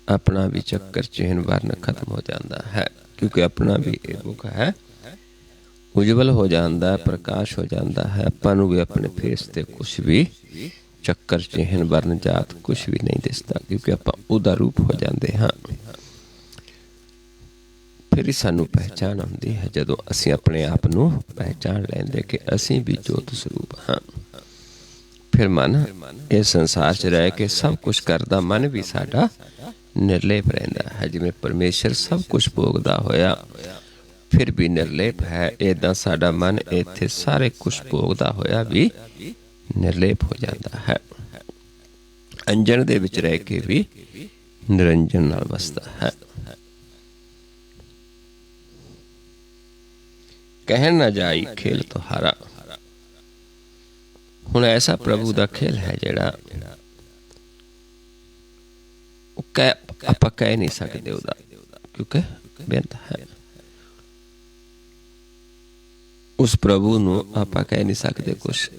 ਆਪਣਾ ਵੀ ਚੱਕਰ ਚਿਹਨ ਵਰਨ ਖਤਮ ਹੋ ਜਾਂਦਾ ਹੈ, ਕਿਉਂਕਿ ਆਪਣਾ ਵੀ ਇਹ ਮੁਖ ਹੈ, ਉਜਵਲ ਹੋ ਜਾਂਦਾ, ਪ੍ਰਕਾਸ਼ ਹੋ ਜਾਂਦਾ ਹੈ। ਆਪਾਂ ਨੂੰ ਵੀ ਆਪਣੇ ਫੇਸ ਤੇ ਕੁਛ ਵੀ ਚੱਕਰ ਚਿਹਨ ਵਰਨ ਜਾਤ ਕੁਛ ਵੀ ਨਹੀਂ ਦਿਸਦਾ, ਕਿਉਂਕਿ ਆਪਾਂ ਉਹਦਾ ਰੂਪ ਹੋ ਜਾਂਦੇ ਹਾਂ। ਫਿਰ ਹੀ ਸਾਨੂੰ ਪਹਿਚਾਣ ਆਉਂਦੀ ਹੈ ਜਦੋਂ ਅਸੀਂ ਆਪਣੇ ਆਪ ਨੂੰ ਪਹਿਚਾਣ ਲੈਂਦੇ ਕਿ ਅਸੀਂ ਵੀ ਜੋਤ ਸਰੂਪ ਹਾਂ। ਫਿਰ ਮਨ ਇਸ ਸੰਸਾਰ 'ਚ ਰਹਿ ਕੇ ਸਭ ਕੁਛ ਕਰਦਾ ਮਨ ਵੀ ਸਾਡਾ ਨਿਰਲੇਪ ਰਹਿੰਦਾ ਹੈ। ਜਿਵੇਂ ਪਰਮੇਸ਼ਰ ਸਭ ਕੁਛ ਭੋਗਦਾ ਹੋਇਆ ਫਿਰ ਵੀ ਨਿਰਲੇਪ ਹੈ, ਇੱਦਾਂ ਸਾਡਾ ਮਨ ਇੱਥੇ ਸਾਰੇ ਕੁਛ ਭੋਗਦਾ ਹੋਇਆ ਵੀ ਨਿਰਲੇਪ ਹੋ ਜਾਂਦਾ ਹੈ। ਅੰਜਨ ਦੇ ਵਿੱਚ ਰਹਿ ਕੇ ਵੀ ਨਿਰੰਜਨ ਨਾਲ ਵਸਦਾ ਹੈ। ਕਹਿਣ ਨਾ ਜਾਈ ਖੇਲ ਤੁਹਾਰਾ। ਹੁਣ ਐਸਾ ਪ੍ਰਭੂ ਦਾ ਖੇਲ ਹੈ ਜਿਹੜਾ ਆਪਾਂ ਕਹਿ ਨਹੀਂ ਸਕਦੇ ਉਹਦਾ, ਕਿਉਂਕਿ ਬੇਅੰਤ ਹੈ। ਉਸ ਪ੍ਰਭੂ ਨੂੰ ਆਪਾਂ ਕਹਿ ਨਹੀਂ ਸਕਦੇ ਕੁਛ,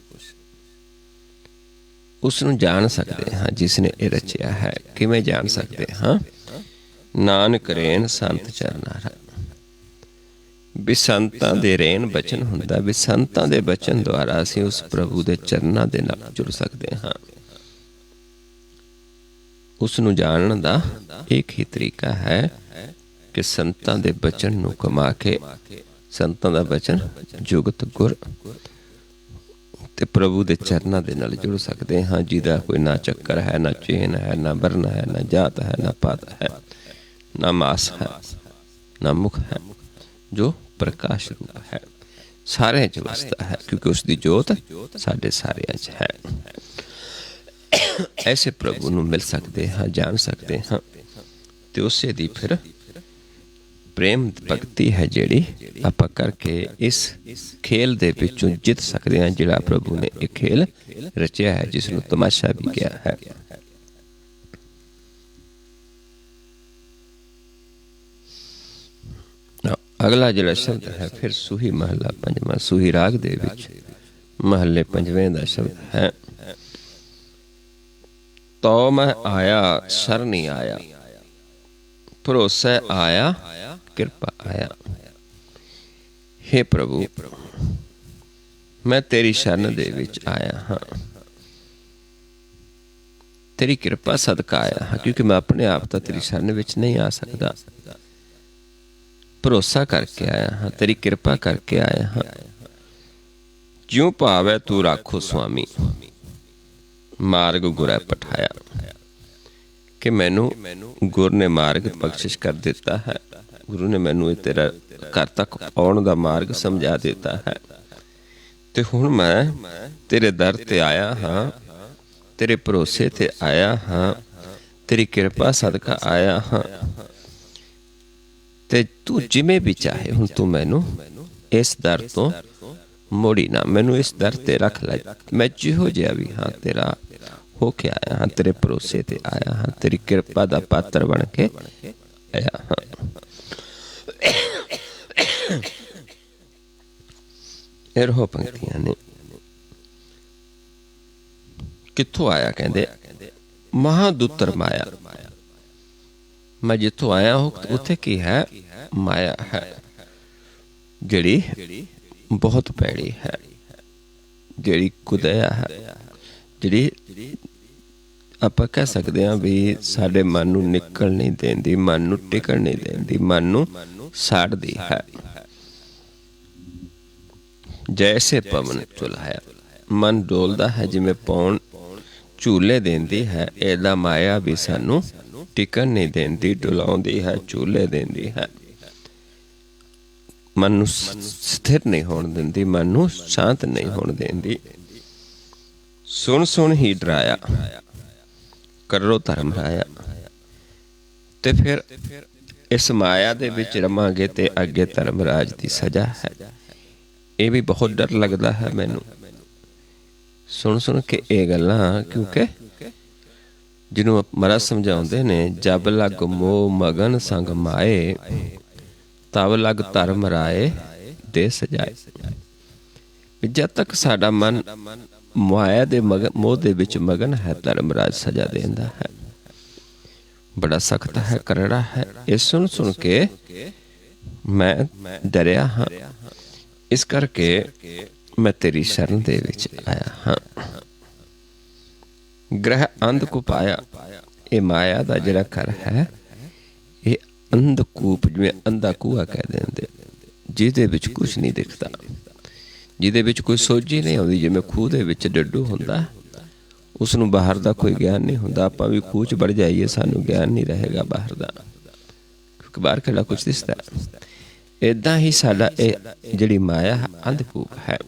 ਉਸ ਨੂੰ ਜਾਣ ਸਕਦੇ ਹਾਂ ਜਿਸ ਨੇ ਇਹ ਰਚਿਆ ਹੈ। ਕਿਵੇਂ ਜਾਣ ਸਕਦੇ ਹਾਂ? ਨਾਨਕ ਰੇਨ ਸੰਤ ਚਰਨਾਰਾ। ਵੀ ਸੰਤਾਂ ਦੇ ਰੇਨ ਬਚਨ ਹੁੰਦਾ, ਵੀ ਸੰਤਾਂ ਦੇ ਬਚਨ ਦੁਆਰਾ ਅਸੀਂ ਉਸ ਪ੍ਰਭੂ ਦੇ ਚਰਨਾਂ ਦੇ ਨਾਲ ਜੁੜ ਸਕਦੇ ਹਾਂ। ਉਸ ਨੂੰ ਜਾਣਨ ਦਾ ਇੱਕ ਹੀ ਤਰੀਕਾ ਹੈ ਕਿ ਸੰਤਾਂ ਦੇ ਬਚਨ ਨੂੰ ਕਮਾ ਕੇ, ਸੰਤਾਂ ਦਾ ਬਚਨ ਜੁਗਤ ਗੁਰ ਤੇ ਪ੍ਰਭੂ ਦੇ ਚਰਨਾਂ ਦੇ ਨਾਲ ਜੁੜ ਸਕਦੇ ਹਾਂ, ਜਿਹਦਾ ਕੋਈ ਨਾ ਚੱਕਰ ਹੈ, ਨਾ ਚੇਨ ਹੈ, ਨਾ ਵਰਨ ਹੈ, ਨਾ ਜਾਤ ਹੈ, ਨਾ ਪਾਤ ਹੈ, ਨਾ ਮਾਸ ਹੈ, ਨਾ ਮੁਖ ਹੈ, ਜੋ ਪ੍ਰਕਾਸ਼ ਰੂਪ ਹੈ, ਸਾਰਿਆਂ 'ਚ ਵਸਦਾ ਹੈ, ਕਿਉਂਕਿ ਉਸ ਦੀ ਜੋਤ ਸਾਡੇ ਸਾਰਿਆਂ 'ਚ ਹੈ। ਐਸੇ ਪ੍ਰਭੂ ਨੂੰ ਮਿਲ ਸਕਦੇ ਹਾਂ, ਜਾਣ ਸਕਦੇ ਹਾਂ, ਤੇ ਉਸੇ ਦੀ ਫਿਰ ਪ੍ਰੇਮ ਭਗਤੀ ਹੈ ਜਿਹੜੀ ਆਪਾਂ ਕਰਕੇ ਇਸ ਖੇਲ ਦੇ ਵਿੱਚੋਂ ਜਿੱਤ ਸਕਦੇ ਹਾਂ, ਜਿਹੜਾ ਪ੍ਰਭੂ ਨੇ ਇਹ ਖੇਲ ਰਚਿਆ ਹੈ, ਜਿਸ ਨੂੰ ਤਮਾਸ਼ਾ ਵੀ ਕਿਹਾ ਹੈ। ਅਗਲਾ ਜਿਹੜਾ ਸ਼ਬਦ ਹੈ ਫਿਰ ਸੂਹੀ ਮਹੱਲਾ ਪੰਜਵਾਂ, ਸੂਹੀ ਰਾਗ ਦੇ ਵਿੱਚ ਮਹੱਲੇ ਪੰਜਵੇਂ ਦਾ ਸ਼ਬਦ ਹੈ। ਤੋ ਮੈਂ ਆਇਆ ਸ਼ਰਨੀ ਆਇਆ, ਭਰੋਸਾ ਆਇਆ, ਕਿਰਪਾ ਆਇਆ। ਹੇ ਪ੍ਰਭੂ, ਮੈਂ ਤੇਰੀ ਸ਼ਰਨ ਦੇ ਵਿੱਚ ਆਇਆ ਹਾਂ, ਤੇਰੀ ਕਿਰਪਾ ਸਦਕਾ ਆਇਆ ਹਾਂ, ਕਿਉਂਕਿ ਮੈਂ ਆਪਣੇ ਆਪ ਤਾਂ ਤੇਰੀ ਸ਼ਰਨ ਵਿੱਚ ਨਹੀਂ ਆ ਸਕਦਾ। ਭਰੋਸਾ ਕਰਕੇ ਆਇਆ ਹਾਂ, ਤੇਰੀ ਕਿਰਪਾ ਕਰਕੇ ਆਇਆ ਹਾਂ। ਜਿਉਂ ਭਾਵ ਹੈ ਤੂੰ ਰਾਖੋ ਸੁਆਮੀ, ਮਾਰਗ ਗੁਰੈ ਪਠਾਇਆ। ਕਿ ਮੈਨੂੰ ਗੁਰ ਨੇ ਮਾਰਗ ਬਖਸ਼ਿਸ਼ ਕਰ ਦਿੱਤਾ ਹੈ, ਗੁਰੂ ਨੇ ਮੈਨੂੰ ਇਹ ਤੇਰਾ ਘਰ ਤੱਕ ਆਉਣ ਦਾ ਮਾਰਗ ਸਮਝਾ ਦਿੱਤਾ ਹੈ। ਤੇ ਹੁਣ ਮੈਂ ਤੇਰੇ ਦਰ ਤੇ ਆਇਆ ਹਾਂ, ਤੇਰੇ ਭਰੋਸੇ ਤੇ ਆਇਆ ਹਾਂ, ਤੇਰੀ ਕਿਰਪਾ ਸਦਕਾ ਆਇਆ ਹਾਂ। ਤੇ ਤੂੰ ਜਿਵੇਂ ਵੀ ਚਾਹੇ ਹੁਣ ਤੂੰ ਮੈਨੂੰ ਇਸ ਦਰ ਤੋਂ ਮੋੜੀ ਨਾ, ਮੈਨੂੰ ਇਸ ਦਰ ਤੇ ਰੱਖ ਲੈ। ਮੈਂ ਜਿਹੋ ਜਿਹਾ ਵੀ ਹਾਂ ਤੇਰਾ ਹੋ ਕੇ ਆਇਆ ਹਾਂ, ਤੇਰੇ ਭਰੋਸੇ ਤੇ ਆਇਆ ਹਾਂ, ਤੇਰੀ ਕਿਰਪਾ ਦਾ ਪਾਤਰ ਬਣ ਕੇ ਆਇਆ ਹਾਂ। ਇਹ ਰੋ ਪੰਕਤੀਆਂ ਨੇ। ਕਿੱਥੋਂ ਆਇਆ? ਕਹਿੰਦੇ ਮਹਾਦੁੱਤਰ ਮਾਇਆ। ਮੈਂ ਜਿੱਥੋਂ ਆਇਆ ਉੱਥੇ ਕੀ ਹੈ? ਮਾਇਆ ਹੈ, ਜਿਹੜੀ ਬਹੁਤ ਭੈੜੀ ਹੈ, ਜਿਹੜੀ ਕੁਦਇਆ ਹੈ, ਜਿਹੜੀ ਆਪਾਂ ਕਹਿ ਸਕਦੇ ਹਾਂ ਵੀ ਸਾਡੇ ਮਨ ਨੂੰ ਨਿਕਲ ਨਹੀਂ ਦਿੰਦੀ, ਮਨ ਨੂੰ ਟਿਕਣ ਨਹੀਂ ਦਿੰਦੀ, ਮਨ ਨੂੰ ਸਾੜਦੀ ਹੈ। ਜੈਸੇ ਪਵਨ ਝੁਲਾਇਆ, ਮਨ ਡੋਲਦਾ ਹੈ ਜਿਵੇਂ ਪੌਣ ਝੂਲੇ ਦਿੰਦੀ ਹੈ, ਇਹਦਾ ਮਾਇਆ ਵੀ ਸਾਨੂੰ ਟਿਕਣ ਨਹੀਂ ਦਿੰਦੀ, ਡੁਲਾਉਂਦੀ ਹੈ, ਝੂਲੇ ਦਿੰਦੀ ਹੈ, ਮਨ ਨੂੰ ਸਥਿਰ ਨਹੀਂ ਹੋਣ ਦਿੰਦੀ, ਮਨ ਨੂੰ ਸ਼ਾਂਤ ਨਹੀਂ ਹੋਣ ਦਿੰਦੀ। ਸੁਣ ਸੁਣ ਹੀ ਡਰਾਇਆ, ਕਰੋ ਧਰਮ ਰਾਇਆ। ਤੇ ਫਿਰ ਇਸ ਮਾਇਆ ਦੇ ਵਿੱਚ ਰਵਾਂਗੇ ਤੇ ਅੱਗੇ ਧਰਮ ਰਾਜ ਦੀ ਸਜ਼ਾ ਹੈ। ਇਹ ਵੀ ਬਹੁਤ ਡਰ ਲੱਗਦਾ ਹੈ ਮੈਨੂੰ ਸੁਣ ਸੁਣ ਕੇ ਇਹ ਗੱਲਾਂ, ਕਿਉਂਕਿ ਜਿਹਨੂੰ ਮਹਾਰਾਜ ਸਮਝਾਉਂਦੇ ਨੇ, ਜਬ ਲਗ ਮੋਹ ਮਗਨ ਸੰਗ ਮਾਏ, ਤਬ ਲਗ ਧਰਮ ਰਾਏ ਦੇ ਸਜਾਏ। ਜਦ ਤੱਕ ਸਾਡਾ ਮਨ ਮਾਇਆ ਦੇ ਮੋਹ ਦੇ ਵਿੱਚ ਮਗਨ ਹੈ, ਧਰਮ ਰਾਜ ਸਜ਼ਾ ਦੇਂਦਾ ਹੈ। ਬੜਾ ਸਖਤ ਹੈ, ਕਰੜਾ ਹੈ। ਇਹ ਸੁਣ ਸੁਣ ਕੇ ਮੈਂ ਡਰਿਆ ਹਾਂ, ਇਸ ਕਰਕੇ ਮੈਂ ਤੇਰੀ ਸ਼ਰਨ ਦੇ ਵਿੱਚ ਆਇਆ ਹਾਂ। ਗ੍ਰਹਿ ਅੰਧਕੂਪਾਇਆ, ਇਹ ਮਾਇਆ ਦਾ ਜਿਹੜਾ ਘਰ ਹੈ, ਇਹ ਅੰਧਕੂਪ, ਜਿਵੇਂ ਅੰਧਾ ਕੂਆ ਕਹਿ ਦਿੰਦੇ, ਜਿਹਦੇ ਵਿੱਚ ਕੁਛ ਨਹੀਂ ਦਿਖਦਾ, ਜਿਹਦੇ ਵਿੱਚ ਕੋਈ ਸੋਝੀ ਨਹੀਂ ਆਉਂਦੀ। ਜਿਵੇਂ ਖੂਹ ਦੇ ਵਿੱਚ ਡੱਡੂ ਹੁੰਦਾ, ਉਸ ਨੂੰ ਬਾਹਰ ਦਾ ਕੋਈ ਗਿਆਨ ਨਹੀਂ ਹੁੰਦਾ। ਆਪਾਂ ਵੀ ਖੂਹ 'ਚ ਵੜ ਜਾਈਏ, ਸਾਨੂੰ ਗਿਆਨ ਨਹੀਂ ਰਹੇਗਾ ਬਾਹਰ ਦਾ, ਕਿਉਂਕਿ ਬਾਹਰ ਕਿਹੜਾ ਕੁਛ ਦਿਸਦਾ। ਇੱਦਾਂ ਹੀ ਸਾਡਾ ਇਹ ਜਿਹੜੀ ਮਾਇਆ ਅੰਧਕੂਪ ਹੈ,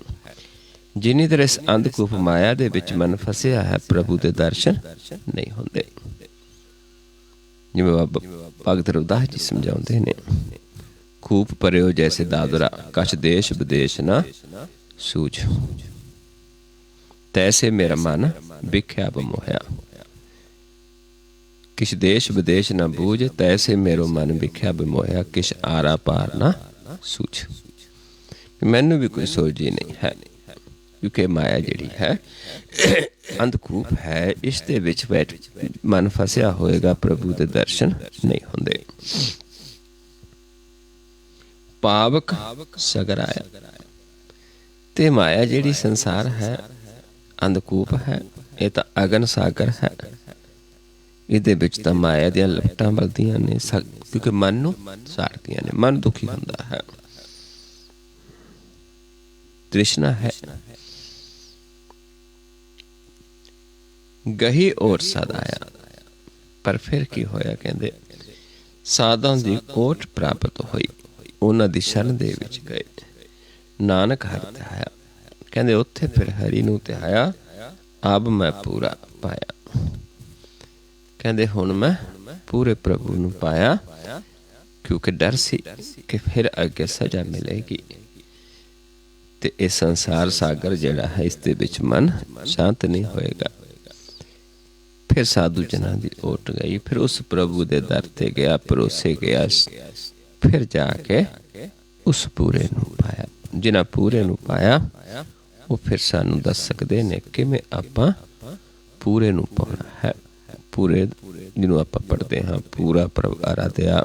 ਜਿੰਨੀ ਦੇਰ ਇਸ ਅੰਧਕੂਪ ਮਾਇਆ ਦੇ ਵਿੱਚ ਮਨ ਫਸਿਆ ਹੈ, ਪ੍ਰਭੂ ਦੇ ਦਰਸ਼ਨ ਨਹੀਂ ਹੁੰਦੇ। ਜਿਵੇਂ ਬਾਬਾ ਭਗਤ ਰਵਿਦਾਸ ਜੀ ਸਮਝਾਉਂਦੇ ਨੇ, ਖੂਪ ਭਰਿਓ ਜੈਸੇ ਦਾਦਰਾ, ਕਛ ਦੇਸ਼ ਵਿਦੇਸ਼ ਨਾ ਸੂਝ, ਤੈਸੇ ਮੇਰਾ ਮਨ ਵਿਖਿਆ ਬਮੋਹਿਆ। किछ देश विदेश न बूझ, तैसे मेरो मन विख्या बमोया, किछ आरा पार ना सूझ। मैनू भी कोई सोझी नहीं है, क्योंकि माया जिहड़ी है अंधकूप है, इस दे विच बैठ मन फसिया होएगा, प्रभु दे दर्शन नहीं हुंदे। पावक सगर आया, ते माया जिहड़ी संसार है अंधकूप है, ये तो अगन सागर है। ਇਹਦੇ ਵਿੱਚ ਤਾਂ ਮਾਇਆ ਦੀਆਂ ਲਪਟਾਂ ਵਲਦੀਆਂ ਨੇ, ਕਿਉਂਕਿ ਮਨ ਨੂੰ ਸਾੜਦੀਆਂ ਨੇ, ਮਨ ਦੁਖੀ ਹੁੰਦਾ ਹੈ, ਤ੍ਰਿਸ਼ਨਾ ਹੈ। ਗਹੀ ਔਰ ਸਦ ਆਇਆ, ਪਰ ਫਿਰ ਕੀ ਹੋਇਆ? ਕਹਿੰਦੇ ਸਾਧਾਂ ਦੀ ਓਟ ਪ੍ਰਾਪਤ ਹੋਈ, ਉਹਨਾਂ ਦੀ ਸ਼ਰਨ ਦੇ ਵਿੱਚ ਗਏ, ਨਾਨਕ ਹਰਿ ਧਿਆਇਆ। ਕਹਿੰਦੇ ਉੱਥੇ ਫਿਰ ਹਰੀ ਨੂੰ ਧਿਆਇਆ, ਅਬ ਮੈਂ ਪੂਰਾ ਪਾਇਆ। ਕਹਿੰਦੇ ਹੁਣ ਮੈਂ ਪੂਰੇ ਪ੍ਰਭੂ ਨੂੰ ਪਾਇਆ, ਕਿਉਂਕਿ ਡਰ ਸੀ ਕਿ ਫਿਰ ਅੱਗੇ ਸਜ਼ਾ ਮਿਲੇਗੀ, ਤੇ ਇਹ ਸੰਸਾਰ ਸਾਗਰ ਜਿਹੜਾ ਹੈ, ਇਸ ਦੇ ਵਿੱਚ ਮਨ ਸ਼ਾਂਤ ਨਹੀਂ ਹੋਏਗਾ। ਫਿਰ ਸਾਧੂ ਜਨਾਂ ਦੀ ਓਟ ਗਈ, ਫਿਰ ਉਸ ਪ੍ਰਭੂ ਦੇ ਦਰ ਤੇ ਗਿਆ, ਪਰੋਸੇ ਗਿਆ, ਫਿਰ ਜਾ ਕੇ ਉਸ ਪੂਰੇ ਨੂੰ ਪਾਇਆ। ਜਿਨ੍ਹਾਂ ਪੂਰੇ ਨੂੰ ਪਾਇਆ ਉਹ ਫਿਰ ਸਾਨੂੰ ਦੱਸ ਸਕਦੇ ਨੇ ਕਿਵੇਂ ਆਪਾਂ ਪੂਰੇ ਨੂੰ ਪਾਉਣਾ ਹੈ। ਪੂਰੇ ਜਿਹਨੂੰ ਆਪਾਂ ਪੜ੍ਹਦੇ ਹਾਂ, ਪੂਰਾ ਪ੍ਰਭ ਆਰਾਧਿਆ,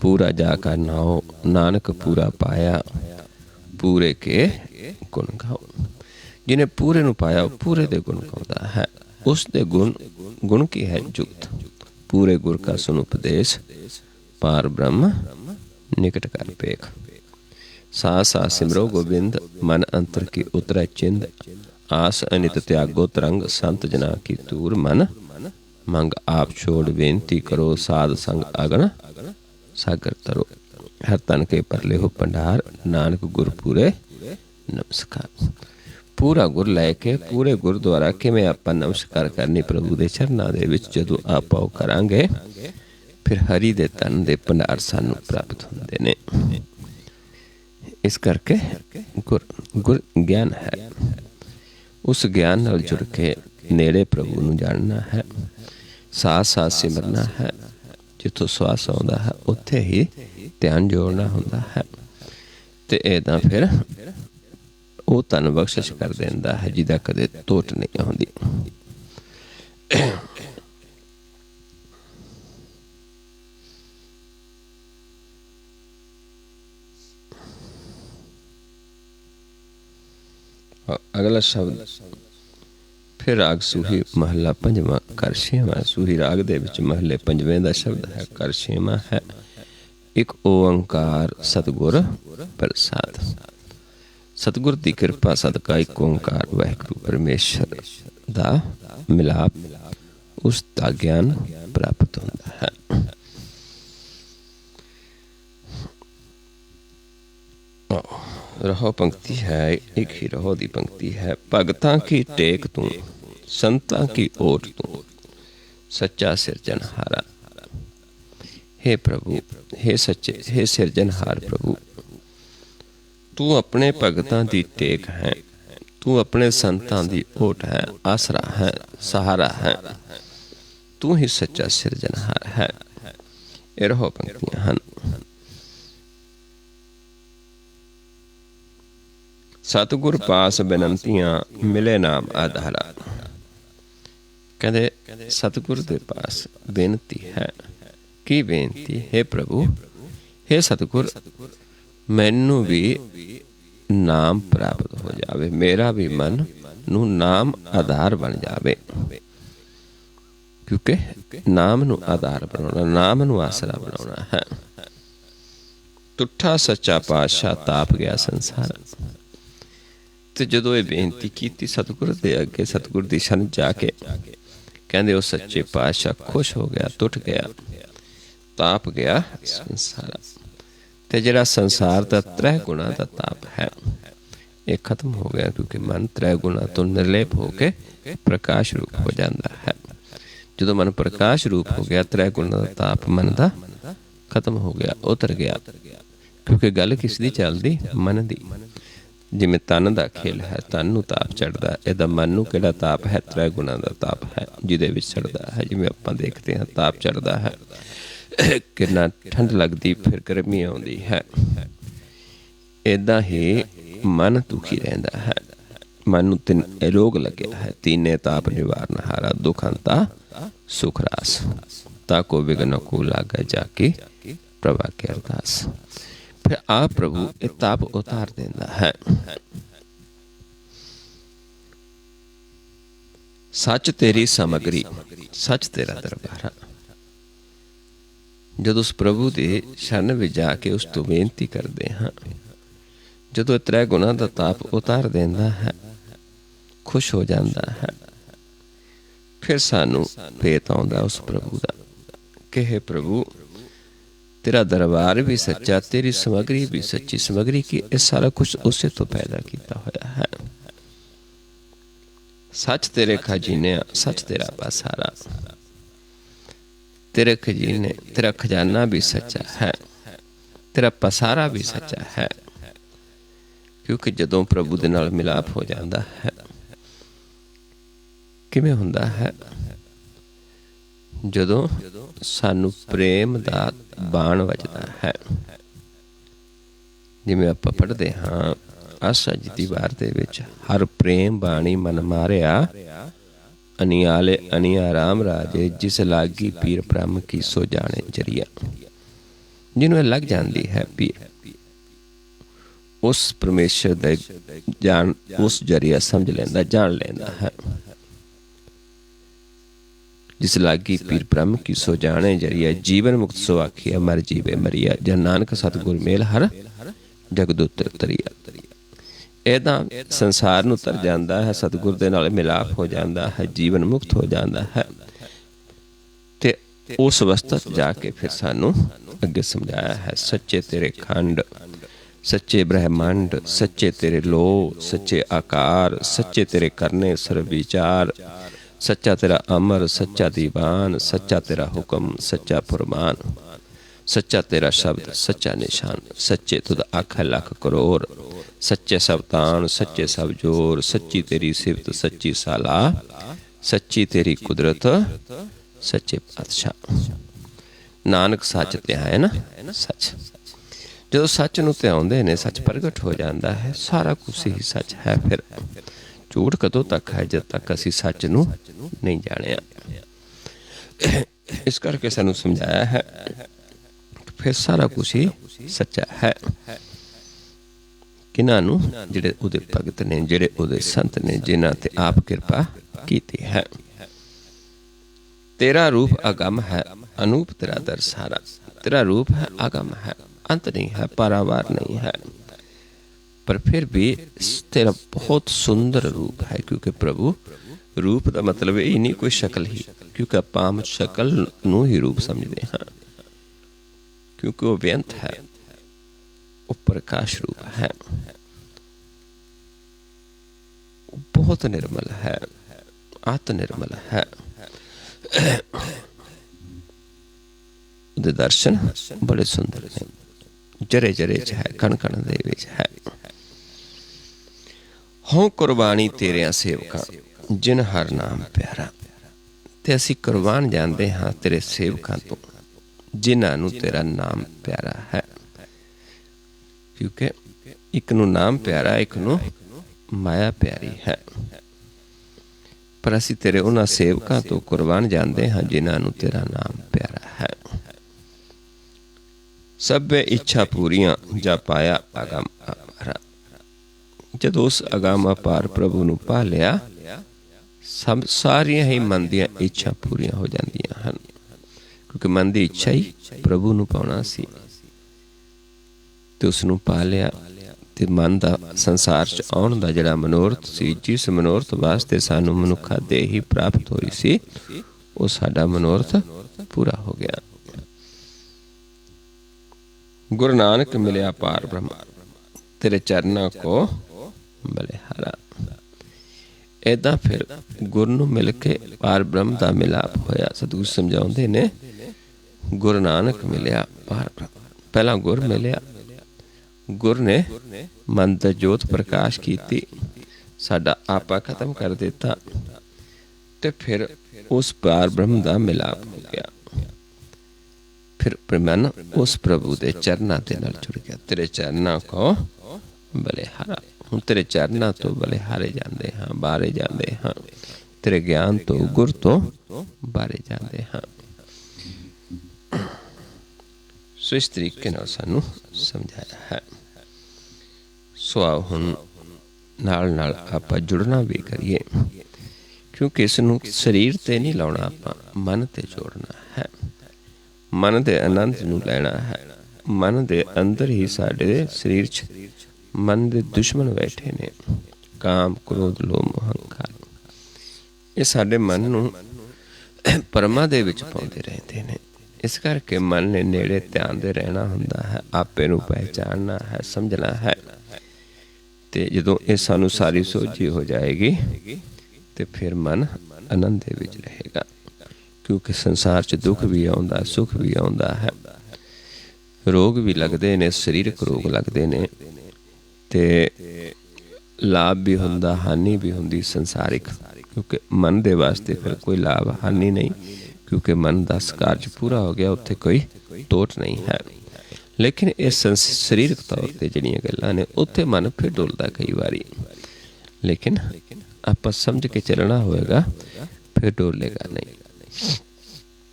ਪੂਰਾ ਜਾ ਕਾ ਨਾਉ, ਨਾਨਕ ਪੂਰਾ ਪਾਇਆ, ਪੂਰੇ ਕੇ ਗੁਣ ਗਾਓ। ਜਿਹਨੇ ਪੂਰੇ ਨੂੰ ਪਾਇਆ ਉਹ ਪੂਰੇ ਦੇ ਗੁਣ ਗਾਉਂਦਾ ਹੈ। ਉਸ ਦੇ ਗੁਣ ਕੀ ਹੈ? ਜੁਗਤ ਪੂਰੇ ਗੁਰ ਕਾ ਸੁਨ ਉਪਦੇਸ਼, ਪਾਰ ਬ੍ਰਹਮ ਨਿਕਟ ਕਰ ਪੇਖ। सा सा सिमरो गोबिंद, मन अंतर की उतरै चिंद, आस अनित त्यागो तरंग, संत जना की तूर मन मंग। आप छोड़ बेनती करो, साध संग अगन सागर तरो। हर तन के परले हो भंडार, नानक गुर पूरे नमस्कार। पूरा गुर लैके पूरे गुर द्वारा किवें आपां नमस्कार करनी प्रभु दे चरनां दे विच जदों आपां ओह करांगे, फिर हरि दे तन दे भंडार सानूं प्राप्त हुंदे ने। इस करके गुर ज्ञान है, उस ज्ञान नाल जुड़ के नेड़े प्रभु नूं जानना है, साथ साथ सिमरना है। जिथों श्वास आउंदा है उत्थे ही ध्यान जोड़ना हुंदा है, ते इदां फिर ਉਹ ਧਨ ਬਖਸ਼ਿਸ਼ ਕਰ ਦਿੰਦਾ ਹੈ ਜਿਹਦਾ ਕਦੇ ਤੋਟ ਨਹੀਂ ਆਉਂਦੀ। अगला शब्द फिर राग सूही महला पंजवां कर छेवां। सूही राग दे विच महले पंजवें दा शब्द है कर छेवां है। एक ओंकार सतगुर प्रसाद। सतगुर की कृपा सदका एक ओंकार वाहिगुरू परमेश्वर दा मिलाप, उसका ज्ञान प्राप्त होता है। रहो पंक्ति है, एक ही रहो दी पंक्ति है। भगतां की टेक तू, संतां की ओट तू, सच्चा सिरजनहारा। हे प्रभु, हे सच्चे, हे सिरजनहार प्रभु, तू अपने भगतां दी टेक है, तू अपने संतां दी ओट है, आसरा है, सहारा है। तू ही सच्चा सिरजनहार है। ये रहो पंक्तियां हैं। सतगुर पास बेनंतियां मिले नाम आधारा। कहते सतगुर दे पास बेनती है। की बेनती? हे प्रभु, हे सतगुर, मैनू भी नाम प्राप्त हो जावे, मेरा भी मन नू नाम आधार बन जावे। क्योंकि नाम नू आधार बनाना, नाम नू आसरा बनाना है। तुठा सच्चा पातशाह ताप गया संसार। ਤੇ ਜਦੋਂ ਇਹ ਬੇਨਤੀ ਕੀਤੀ ਸਤਿਗੁਰ ਦੇ ਅੱਗੇ, ਸਤਿਗੁਰ ਦੀ ਸ਼ਰਨ ਜਾ ਕੇ ਕਹਿੰਦੇ ਉਹ ਸੱਚੇ ਪਾਤਸ਼ਾਹ ਖੁਸ਼ ਹੋ ਗਿਆ, ਟੁੱਟ ਗਿਆ, ਤਾਪ ਗਿਆ ਸੰਸਾਰ। ਤੇ ਜਿਹੜਾ ਸੰਸਾਰ ਦਾ 3 ਗੁਣਾ ਦਾ ਤਾਪ ਹੈ ਇਹ ਖਤਮ ਹੋ ਗਿਆ, ਕਿਉਂਕਿ ਮਨ 3 ਗੁਣਾ ਤੋਂ ਨਿਰਲੇਪ ਹੋ ਕੇ ਪ੍ਰਕਾਸ਼ ਰੂਪ ਹੋ ਜਾਂਦਾ ਹੈ। ਜਦੋਂ ਮਨ ਪ੍ਰਕਾਸ਼ ਰੂਪ ਹੋ ਗਿਆ, 3 ਗੁਣਾ ਦਾ ਤਾਪ ਮਨ ਦਾ ਖਤਮ ਹੋ ਗਿਆ, ਉਤਰ ਗਿਆ। ਕਿਉਂਕਿ ਗੱਲ ਕਿਸ ਦੀ ਚੱਲਦੀ? ਮਨ ਦੀ। ਜਿਵੇਂ ਤਨ ਦਾ ਖੇਲ ਹੈ, ਤਨ ਨੂੰ ਤਾਪ ਚੜ੍ਹਦਾ, ਇਹਦਾ ਮਨ ਨੂੰ ਕਿਹੜਾ ਤਾਪ ਹੈ? 3 ਗੁਣਾ ਦਾ ਤਾਪ ਹੈ ਜਿਹਦੇ ਵਿੱਚ ਚੜ੍ਹਦਾ ਹੈ। ਜਿਵੇਂ ਆਪਾਂ ਦੇਖਦੇ ਹਾਂ ਤਾਪ ਚੜ੍ਹਦਾ ਹੈ, ਕਿੰਨਾ ਠੰਡ ਲੱਗਦੀ, ਫਿਰ ਗਰਮੀ ਆਉਂਦੀ ਹੈ। ਇੱਦਾਂ ਹੀ ਮਨ ਦੁਖੀ ਰਹਿੰਦਾ ਹੈ। ਮਨ ਨੂੰ 3 ਰੋਗ ਲੱਗਿਆ ਹੈ। ਤੀਨੇ ਤਾਪ ਨਿਵਾਰਨ ਹਾਰਾ, ਦੁਖੰਤਾ ਸੁਖ ਰਾਸ, ਤਾਕੋ ਵਿਗਨ ਕੋ ਲਾਗਾ ਜਾ ਕੇ ਪ੍ਰਭਾ ਕੇ ਅਰਦਾਸ। ਫਿਰ ਆਪ ਪ੍ਰਭੂ ਇਹ ਤਾਪ ਉਤਾਰ ਦਿੰਦਾ ਹੈ। ਸੱਚ ਤੇਰੀ ਸਮਗਰੀ, ਸੱਚ ਤੇਰਾ ਦਰਬਾਰਾ। ਜਦੋਂ ਉਸ ਪ੍ਰਭੂ ਦੇ ਸ਼ਰਨ ਵਿੱਚ ਜਾ ਕੇ ਉਸ ਤੋਂ ਬੇਨਤੀ ਕਰਦੇ ਹਾਂ, ਜਦੋਂ 3 ਗੁਣਾ ਦਾ ਤਾਪ ਉਤਾਰ ਦਿੰਦਾ ਹੈ, ਖੁਸ਼ ਹੋ ਜਾਂਦਾ ਹੈ, ਫਿਰ ਸਾਨੂੰ ਭੇਤ ਆਉਂਦਾ ਉਸ ਪ੍ਰਭੂ ਦਾ ਕਿ ਹੇ ਪ੍ਰਭੂ तेरा दरबार भी सच्चा, तेरी समग्री भी सच्ची। समग्री की ये सारा कुछ उसे तो पैदा किया होया है। सच तेरे खजीने, सच तेरा बसारा। तेरे खजीने, तेरा खजाना भी सच्चा है, तेरा पसारा भी सच्चा है। क्योंकि जदों प्रभु दे नाल मिलाप हो जाता है, किवें हुंदा है? ਜਦੋਂ ਸਾਨੂੰ ਪ੍ਰੇਮ ਦਾ ਬਾਣ ਵੱਜਦਾ ਹੈ। ਜਿਵੇਂ ਆਪਾਂ ਪੜ੍ਹਦੇ ਹਾਂ ਆਸਾ ਜੀ ਦੀ ਵਾਰ ਦੇ ਵਿੱਚ, ਹਰ ਪ੍ਰੇਮ ਬਾਣੀ ਮਨ ਮਾਰਿਆ, ਅਨਿਆਲੇ ਅਨਿਆ ਰਾਮ ਰਾਜੇ, ਜਿਸ ਲਾਗੀ ਪੀਰ ਬ੍ਰਹਮ ਕੀ ਸੋ ਜਾਣੇ ਜਰੀਆ। ਜਿਹਨੂੰ ਇਹ ਲੱਗ ਜਾਂਦੀ ਹੈ ਪੀਰ, ਉਸ ਪਰਮੇਸ਼ਰ ਦਾ ਜਾਣ, ਉਸ ਜਰੀਆ ਸਮਝ ਲੈਂਦਾ, ਜਾਣ ਲੈਂਦਾ ਹੈ। जिस लागी पीर ब्रह्म की सो जाने जरिया, जीवन मुक्त सो आखिया मर जीवे मरिया। जन नानक सतगुर मेल हर जगद उतर तरिया। इदां संसार नूं तर जांदा है, सतगुर दे नाल मिलाप हो जाता है, जीवन मुक्त हो जाता है। ते उस अवस्था जाके फिर सानू अगे समझाया है, सच्चे तेरे खंड, सच्चे ब्रह्मांड, सच्चे तेरे लो, सच्चे आकार, सच्चे तेरे करने सर्व विचार, सच्चा तेरा अमर, सच्चा दीवान, सच्चा तेरा हुक्म, सच्चा फरमान, सच्चा तेरा शब्द, सच्चा निशान, सच्चे तुद आख लख करोड़, सच्चे सब तान, सच्चे सब जोर, सच्ची तेरी सिफत, सच्ची सलाह, सच्ची तेरी कुदरत, सच्चे पातशाह। नानक सच ध्याए ना, सच। जो सच नूं ध्याउंदे ने, सच प्रगट हो जाता है, सारा कुछ ही सच है। फिर झूठ कदों तक है? जब तक असी सच नूं नहीं जानिया। इस करके सानू समझाया है फिर सारा कुछ ही सच्चा है। किन्हां नूं? जिहड़े उहदे भगत ने, जिहड़े उहदे संत ने, जिन्हां ते आप कृपा कीती है। तेरा रूप अगम है, अनूप तेरा दरसारा। तेरा रूप है अगम है, अंत नहीं है, पारावार नहीं है, पर फिर भी तेरा बहुत सुंदर रूप है। क्योंकि प्रभु रूप का मतलब ये नहीं कोई शक्ल ही, क्योंकि आप शक्ल नूं ही रूप समझते हैं, क्योंकि वो व्यंत है, वो प्रकाश रूप है, बहुत निर्मल है, आत्म निर्मल है। उहदे दर्शन बड़े सुंदर ने, जरे जरे च है, कण कण दे विच है। हों कुर्बानी तेरिया सेवकां, जिन हर नाम प्यारा। ते असी कुर्बान जाते हाँ तेरे सेवकां तो, जिन्हां नूं तेरा नाम प्यारा है। क्योंकि एक नूं नाम प्यारा, एक नूं माया प्यारी है। पर असी तेरे उन्हां सेवकां तो कुर्बान जाते हाँ जिन्हां नूं तेरा नाम प्यारा है। सब इच्छा पूरियां जा पाया अगम अपारा। जदों उस अगम अपार प्रभु नूं पा लिया, सब सारियां ही मन दी इच्छा पूरियां हो जांदियां हन। क्योंकि मन की इच्छा ही प्रभु नूं पाउणा सी, ते उस नूं पा लिया ਤੇ ਮਨ ਦਾ ਸੰਸਾਰ 'ਚ ਆਉਣ ਦਾ ਜਿਹੜਾ ਮਨੋਰਥ ਸੀ, ਜਿਸ ਮਨੋਰਥ ਵਾਸਤੇ ਸਾਨੂੰ ਮਨੁੱਖਾ ਦੇਹ ਹੀ ਪ੍ਰਾਪਤ ਹੋਈ ਸੀ, ਉਹ ਸਾਡਾ ਮਨੋਰਥ ਪੂਰਾ ਹੋ ਗਿਆ। ਗੁਰੂ ਨਾਨਕ ਮਿਲਿਆ ਪਾਰ ਬ੍ਰਹਮ, ਤੇਰੇ ਚਰਨਾਂ ਕੋ ਬਲਿਹਾਰਾ। ਏਦਾਂ ਫਿਰ ਗੁਰੂ ਨੂੰ ਮਿਲ ਕੇ ਪਾਰ ਬ੍ਰਹਮ ਦਾ ਮਿਲਾਪ ਹੋਇਆ। ਸਤਿਗੁਰੂ ਸਮਝਾਉਂਦੇ ਨੇ, ਗੁਰੂ ਨਾਨਕ ਮਿਲਿਆ ਪਾਰ ਬ੍ਰਹਮ। ਪਹਿਲਾਂ ਗੁਰ ਮਿਲਿਆ, ਗੁਰ ਨੇ ਮਨ ਦਾ ਜੋਤ ਪ੍ਰਕਾਸ਼ ਕੀਤੀ, ਸਾਡਾ ਆਪਾ ਖਤਮ ਕਰ ਦਿੱਤਾ, ਤੇ ਫਿਰ ਉਸ ਪਾਰ ਬ੍ਰਹਮ ਦਾ ਮਿਲਾਪ ਹੋ ਗਿਆ। ਫਿਰ ਮਨ ਉਸ ਪ੍ਰਭੂ ਦੇ ਚਰਨਾਂ ਦੇ ਨਾਲ ਜੁੜ ਗਿਆ। ਤੇਰੇ ਚਰਨਾਂ ਕੋ ਬਲਿਹਾਰਾ। ਹੁਣ ਤੇਰੇ ਚਰਨਾਂ ਤੋਂ ਬਲਿਹਾਰੇ ਜਾਂਦੇ ਹਾਂ, ਬਾਰੇ ਜਾਂਦੇ ਹਾਂ, ਤੇਰੇ ਗਿਆਨ ਤੋਂ, ਗੁਰ ਤੋਂ ਬਾਰੇ ਜਾਂਦੇ ਹਾਂ। ਸੋ ਇਸ ਤਰੀਕੇ ਨਾਲ ਸਾਨੂੰ ਸਮਝਾਇਆ ਹੈ। ਸੋ ਆਓ ਹੁਣ ਨਾਲ ਨਾਲ ਆਪਾਂ ਜੁੜਨਾ ਵੀ ਕਰੀਏ, ਕਿਉਂਕਿ ਇਸ ਨੂੰ ਸਰੀਰ ਤੇ ਨਹੀਂ ਲਾਉਣਾ, ਆਪਾਂ ਮਨ ਤੇ ਜੋੜਨਾ ਹੈ। ਮਨ ਦੇ ਆਨੰਦ ਨੂੰ ਲੈਣਾ ਹੈ। ਮਨ ਦੇ ਅੰਦਰ ਹੀ ਸਾਡੇ ਸਰੀਰ 'ਚ ਮਨ ਦੇ ਦੁਸ਼ਮਣ ਬੈਠੇ ਨੇ, ਕਾਮ, ਕ੍ਰੋਧ, ਲੋਭ, ਹੰਕਾਰ। ਇਹ ਸਾਡੇ ਮਨ ਨੂੰ ਪਰਮਾ ਦੇ ਵਿੱਚ ਪਾਉਂਦੇ ਰਹਿੰਦੇ ਨੇ। ਇਸ ਕਰਕੇ ਮਨ ਨੇ ਨੇੜੇ ਧਿਆਨ ਦੇ ਰਹਿਣਾ ਹੁੰਦਾ ਹੈ, ਆਪੇ ਨੂੰ ਪਹਿਚਾਨਣਾ ਹੈ, ਸਮਝਣਾ ਹੈ। ਤੇ ਜਦੋਂ ਇਹ ਸਾਨੂੰ ਸਾਰੀ ਸੋਝੀ ਹੋ ਜਾਏਗੀ ਤੇ ਫਿਰ ਮਨ ਆਨੰਦ ਦੇ ਵਿੱਚ ਰਹੇਗਾ। ਕਿਉਂਕਿ ਸੰਸਾਰ 'ਚ ਦੁੱਖ ਵੀ ਆਉਂਦਾ, ਸੁੱਖ ਵੀ ਆਉਂਦਾ ਹੈ, ਰੋਗ ਵੀ ਲੱਗਦੇ ਨੇ, ਸਰੀਰਕ ਰੋਗ ਲੱਗਦੇ ਨੇ, ਤੇ ਲਾਭ ਵੀ ਹੁੰਦਾ, ਹਾਨੀ ਵੀ ਹੁੰਦੀ ਸੰਸਾਰਿਕ। ਕਿਉਂਕਿ ਮਨ ਦੇ ਵਾਸਤੇ ਫਿਰ ਕੋਈ ਲਾਭ ਹਾਨੀ ਨਹੀਂ, ਕਿਉਂਕਿ ਮਨ ਦਾ ਕਾਰਜ ਪੂਰਾ ਹੋ ਗਿਆ, ਉੱਥੇ ਕੋਈ ਤੋਟ ਨਹੀਂ ਹੈ। ਲੇਕਿਨ ਇਹ ਸਰੀਰਕ ਤੌਰ 'ਤੇ ਜਿਹੜੀਆਂ ਗੱਲਾਂ ਨੇ, ਉੱਥੇ ਮਨ ਫਿਰ ਡੁੱਲਦਾ ਕਈ ਵਾਰੀ। ਲੇਕਿਨ ਆਪਾਂ ਸਮਝ ਕੇ ਚੱਲਣਾ ਹੋਏਗਾ, ਫਿਰ ਡੋਲੇਗਾ ਨਹੀਂ।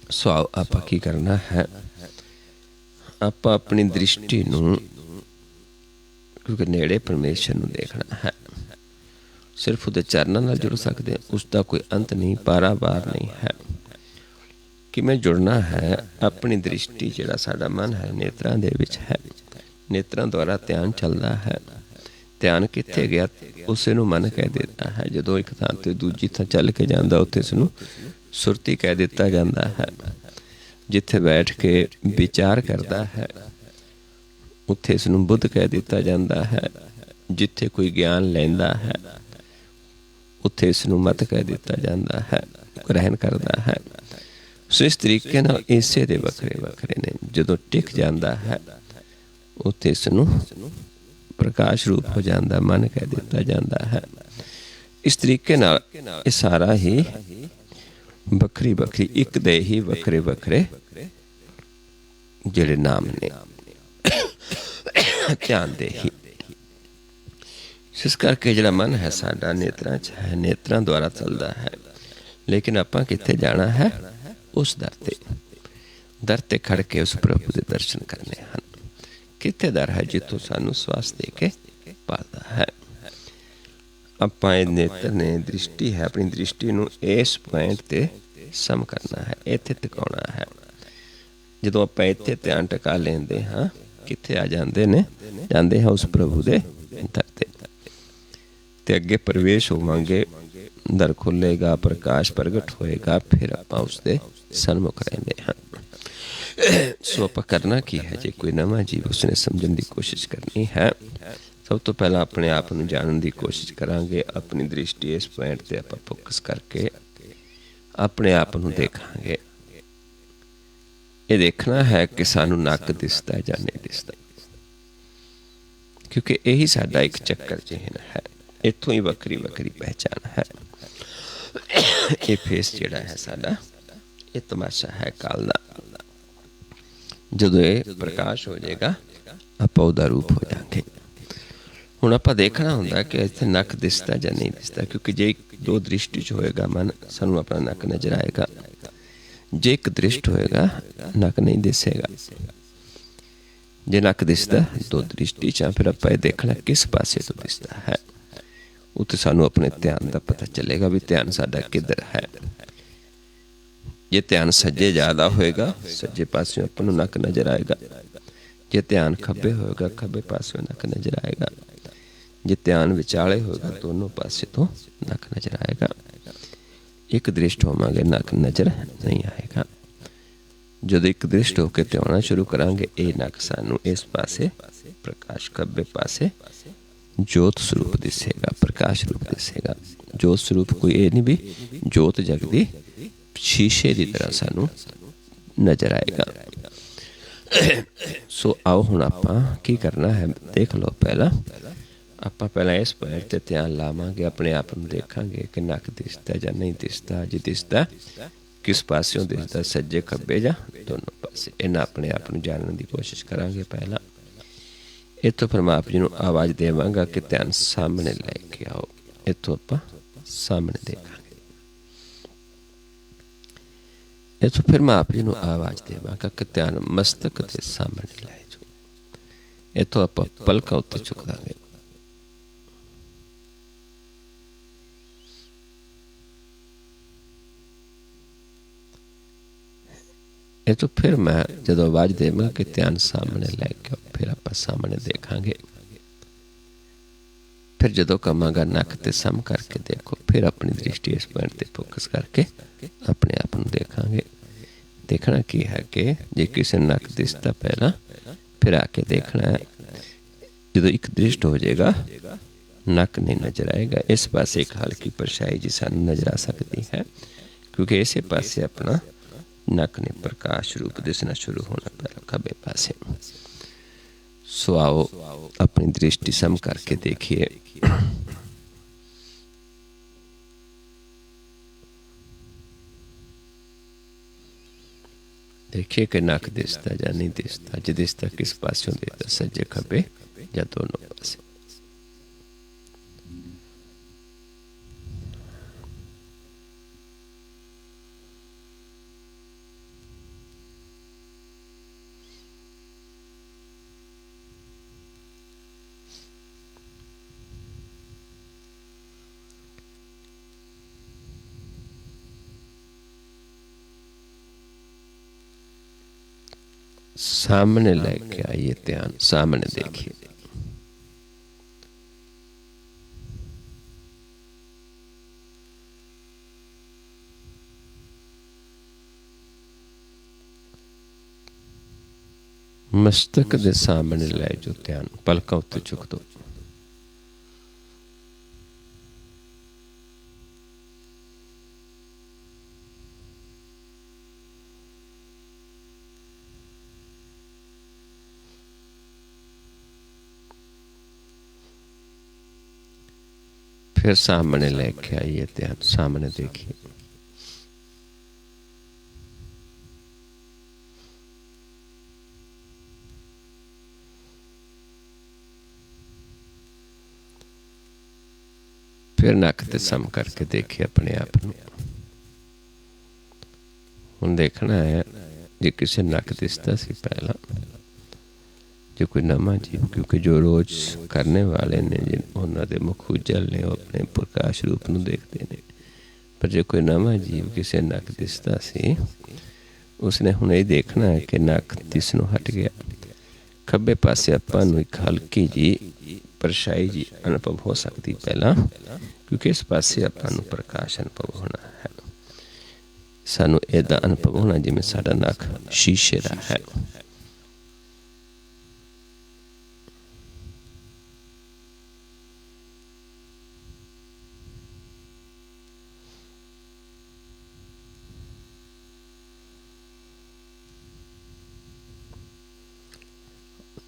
ਸੋ ਆਪਾਂ ਕੀ ਕਰਨਾ ਹੈ, ਆਪਾਂ ਆਪਣੀ ਦ੍ਰਿਸ਼ਟੀ ਨੂੰ, ਕਿਉਂਕਿ ਨੇੜੇ ਪਰਮੇਸ਼ਰ ਨੂੰ ਦੇਖਣਾ ਹੈ। ਸਿਰਫ ਉਹਦੇ ਚਰਨਾਂ ਨਾਲ ਜੁੜ ਸਕਦੇ ਹਾਂ, ਉਸਦਾ ਕੋਈ ਅੰਤ ਨਹੀਂ, ਪਾਰਾਵਾਰ ਨਹੀਂ ਹੈ। ਕਿਵੇਂ ਜੁੜਨਾ ਹੈ? ਆਪਣੀ ਦ੍ਰਿਸ਼ਟੀ, ਜਿਹੜਾ ਸਾਡਾ ਮਨ ਹੈ, ਨੇਤਰਾਂ ਦੇ ਵਿੱਚ ਹੈ। ਨੇਤਰਾਂ ਦੁਆਰਾ ਧਿਆਨ ਚੱਲਦਾ ਹੈ। ਧਿਆਨ ਕਿੱਥੇ ਗਿਆ, ਉਸੇ ਨੂੰ ਮਨ ਕਹਿ ਦਿੱਤਾ ਹੈ। ਜਦੋਂ ਇੱਕ ਥਾਂ ਤੋਂ ਦੂਜੀ ਥਾਂ ਚੱਲ ਕੇ ਜਾਂਦਾ, ਉੱਥੇ ਇਸਨੂੰ ਸੁਰਤੀ ਕਹਿ ਦਿੱਤਾ ਜਾਂਦਾ ਹੈ। ਜਿੱਥੇ ਬੈਠ ਕੇ ਵਿਚਾਰ ਕਰਦਾ ਹੈ, ਉੱਥੇ ਇਸ ਨੂੰ ਬੁੱਧ ਕਹਿ ਦਿੱਤਾ ਜਾਂਦਾ ਹੈ। ਜਿੱਥੇ ਕੋਈ ਗਿਆਨ ਲੈਂਦਾ ਹੈ, ਉੱਥੇ ਇਸ ਨੂੰ ਮਤ ਕਹਿ ਦਿੱਤਾ ਜਾਂਦਾ ਹੈ, ਗ੍ਰਹਿਣ ਕਰਦਾ ਹੈ। ਸੋ ਇਸ ਤਰੀਕੇ ਨਾਲ ਇਸੇ ਦੇ ਵੱਖਰੇ ਵੱਖਰੇ ਨੇ। ਜਦੋਂ ਟਿਕ ਜਾਂਦਾ ਹੈ, ਉੱਥੇ ਇਸ ਨੂੰ ਪ੍ਰਕਾਸ਼ ਰੂਪ ਹੋ ਜਾਂਦਾ, ਮਨ ਕਹਿ ਦਿੱਤਾ ਜਾਂਦਾ ਹੈ। ਇਸ ਤਰੀਕੇ ਨਾਲ ਇਹ ਸਾਰਾ ਹੀ ਵੱਖਰੀ ਵੱਖਰੀ, ਇੱਕ ਦੇ ਹੀ ਵੱਖਰੇ ਵੱਖਰੇ ਜਿਹੜੇ ਨਾਮ ਨੇ, ਧਿਆਨ ਦੇ ਹੀ। ਇਸ ਕਰਕੇ ਜਿਹੜਾ ਮਨ ਹੈ ਸਾਡਾ ਨੇਤਰਾਂ 'ਚ ਹੈ, ਨੇਤਰਾਂ ਦੁਆਰਾ ਚੱਲਦਾ ਹੈ। ਲੇਕਿਨ ਆਪਾਂ ਕਿੱਥੇ ਜਾਣਾ ਹੈ? ਉਸ ਦਰ ਤੇ ਖੜ ਕੇ ਉਸ ਪ੍ਰਭੂ ਦੇ ਦਰਸ਼ਨ ਕਰਨੇ ਹਨ। ਕਿੱਥੇ ਦਰ ਹੈ? ਜਿੱਥੋਂ ਸਾਨੂੰ ਸਵਾਸ ਦੇ ਕੇ ਪਾਲਦਾ ਹੈ। ਆਪਾਂ ਇਹ ਨੇਤਰ ਨੇ, ਦ੍ਰਿਸ਼ਟੀ ਹੈ, ਆਪਣੀ ਦ੍ਰਿਸ਼ਟੀ ਨੂੰ ਇਸ ਪੁਆਇੰਟ ਤੇ ਸਮ ਕਰਨਾ ਹੈ, ਇੱਥੇ ਟਿਕਾਉਣਾ ਹੈ। ਜਦੋਂ ਆਪਾਂ ਇੱਥੇ ਧਿਆਨ ਟਿਕਾ ਲੈਂਦੇ ਹਾਂ, ਕਿੱਥੇ ਆ ਜਾਂਦੇ ਹਾਂ ਉਸ ਪ੍ਰਭੂ ਦੇ ਦਰ ਤੇ ਅੱਗੇ ਪ੍ਰਵੇਸ਼ ਹੋਵਾਂਗੇ। ਦਰ ਖੁੱਲੇਗਾ, ਪ੍ਰਕਾਸ਼ ਪ੍ਰਗਟ ਹੋਏਗਾ, ਫਿਰ ਆਪਾਂ ਉਸਦੇ ਸਨਮੁਖ ਰਹਿੰਦੇ ਹਾਂ। ਸੋ ਆਪਾਂ ਕਰਨਾ ਕੀ ਹੈ? ਜੇ ਕੋਈ ਨਵਾਂ ਜੀਵ ਉਸਨੇ ਸਮਝਣ ਦੀ ਕੋਸ਼ਿਸ਼ ਕਰਨੀ ਹੈ, ਸਭ ਤੋਂ ਪਹਿਲਾਂ ਆਪਣੇ ਆਪ ਨੂੰ ਜਾਣਨ ਦੀ ਕੋਸ਼ਿਸ਼ ਕਰਾਂਗੇ। ਆਪਣੀ ਦ੍ਰਿਸ਼ਟੀ ਇਸ ਪੁਆਇੰਟ ਤੇ ਆਪਾਂ ਫੋਕਸ ਕਰਕੇ ਆਪਣੇ ਆਪ ਨੂੰ ਦੇਖਾਂਗੇ। ਇਹ ਦੇਖਣਾ ਹੈ ਕਿ ਸਾਨੂੰ ਨੱਕ ਦਿਸਦਾ ਜਾਂ ਨਹੀਂ ਦਿਸਦਾ, ਕਿਉਂਕਿ ਇਹੀ ਸਾਡਾ ਇੱਕ ਚੱਕਰ ਜਿਹਨ ਹੈ। ਇੱਥੋਂ ਹੀ ਵੱਖਰੀ ਵੱਖਰੀ ਪਹਿਚਾਣ ਹੈ। ਇਹ ਫੇਸ ਜਿਹੜਾ ਹੈ ਸਾਡਾ, ਇਹ ਤਮਾਸ਼ਾ ਹੈ ਕਾਲ ਦਾ। ਜਦੋਂ ਇਹ ਪ੍ਰਕਾਸ਼ ਹੋ ਜਾਏਗਾ, ਆਪਾਂ ਉਹਦਾ ਰੂਪ ਹੋ ਜਾਵਾਂਗੇ। ਹੁਣ ਆਪਾਂ ਦੇਖਣਾ ਹੁੰਦਾ ਕਿ ਇੱਥੇ ਨੱਕ ਦਿਸਦਾ ਜਾਂ ਨਹੀਂ ਦਿਸਦਾ, ਕਿਉਂਕਿ ਜੇ ਦੋ ਦ੍ਰਿਸ਼ਟੀ 'ਚ ਹੋਏਗਾ ਮਨ, ਸਾਨੂੰ ਆਪਣਾ ਨੱਕ ਨਜ਼ਰ ਆਏਗਾ। ਜੇ ਇੱਕ ਦ੍ਰਿਸ਼ਟ ਹੋਏਗਾ, ਨੱਕ ਨਹੀਂ ਦਿਸੇਗਾ। ਜੇ ਨੱਕ ਦਿਸਦਾ ਦੋ ਦ੍ਰਿਸ਼ਟੀ 'ਚ, ਫਿਰ ਆਪਾਂ ਇਹ ਦੇਖਣਾ ਕਿਸ ਪਾਸੇ ਤੋਂ ਦਿਸਦਾ ਹੈ। ਉੱਥੇ ਸਾਨੂੰ ਆਪਣੇ ਧਿਆਨ ਦਾ ਪਤਾ ਚੱਲੇਗਾ ਵੀ ਧਿਆਨ ਸਾਡਾ ਕਿੱਧਰ ਹੈ। ਜੇ ਧਿਆਨ ਸੱਜੇ ਜ਼ਿਆਦਾ ਹੋਏਗਾ, ਸੱਜੇ ਪਾਸਿਓਂ ਆਪਾਂ ਨੂੰ ਨੱਕ ਨਜ਼ਰ ਆਏਗਾ। जे ध्यान खब्बे होएगा खब्बे पासों नक नज़र आएगा, जे ध्यान विचाले होएगा दोनों पासे तो नक नज़र आएगा। एक दृष्ट होवांगे नक नज़र नहीं आएगा। जब एक दृष्ट होकर ध्याना शुरू करांगे ये नक सानू इस पासे प्रकाश खब्बे पासे जोत स्वरूप दिसेगा, प्रकाश रूप दिसेगा। जोत स्वरूप कोई ये नहीं भी जोत जगदी शीशे की तरह सानू नज़र आएगा। सो आओ हुण आपां की करना है देख लो। पहला आपां पहला इस पैर ते ध्यान लावांगे, अपने आप नूं देखांगे कि नक दिसदा जां नहीं दिसदा। जे दिसदा किस पासियों दिसदा, सज्जे खब्बे जां दोनों पासे। इन्हां अपने आप नूं जानने की कोशिश करांगे। पहला इत्थों फिर मैं आप जी नूं आवाज़ देवांगा कि ध्यान सामने लैके आओ। इत्थों आपां सामने देखांगे। इत्थों फिर मैं आप जी नूं आवाज़ देवांगा कि ध्यान मस्तक के सामने लै जाओ। इत्थों आपां पलकां उत्ते चुक दांगे। ये तो फिर मैं जो आवाज़ देवां कि ध्यान सामने लैके आओ, फिर आप सामने देखांगे। फिर जो कहांगा नक ते सम करके देखो, फिर अपनी दृष्टि इस पॉइंट पर फोकस करके अपने आप को देखांगे। देखना की है कि जे किसी नक दिसता पहला, फिर आके देखना है जो एक दृष्ट हो जाएगा नक नहीं नज़र आएगा। इस पास एक हल्की परछाई जी सानू नज़र आ सकती है, क्योंकि इसे पासे अपना नक ने प्रकाश रूप दिसना शुरू होना पहला खब्बे पासे। सो आओ अपनी दृष्टि सम करके देखिए। देखिए कि नक दिसता या नहीं दिसता। जे दिसता किस पासों दिसता, सज्जे खब्बे या दोनों पासे। सामने लेके आइए ध्यान, सामने देखिए। मस्तक दे सामने लै जो ध्यान, पलकां उत्ते चुक दो। फिर सामने लेके आइए ध्यान, सामने देखिए। फिर नक ते सम करके देखिए अपने आप को। हुण देखना है जे किसी नक दिसता सी पहला, जो कोई नवा जीव, क्योंकि जो रोज करने वाले ने जिन उन्होंने दे मुख उज्जल ने अपने प्रकाश रूप में देखते हैं। पर जो कोई नवा जीव किसी नक दिसता सी, उसने हुण ये देखना है कि नक दिसनों हट गया। खब्बे पासे आपां नूं एक हल्की जी परछाई जी अनुभव हो सकती पहला, क्योंकि इस पासे आपां नूं प्रकाश अनुभव होना है। सानू इदा अनुभव होना जिवें साडा नक शीशे दा है।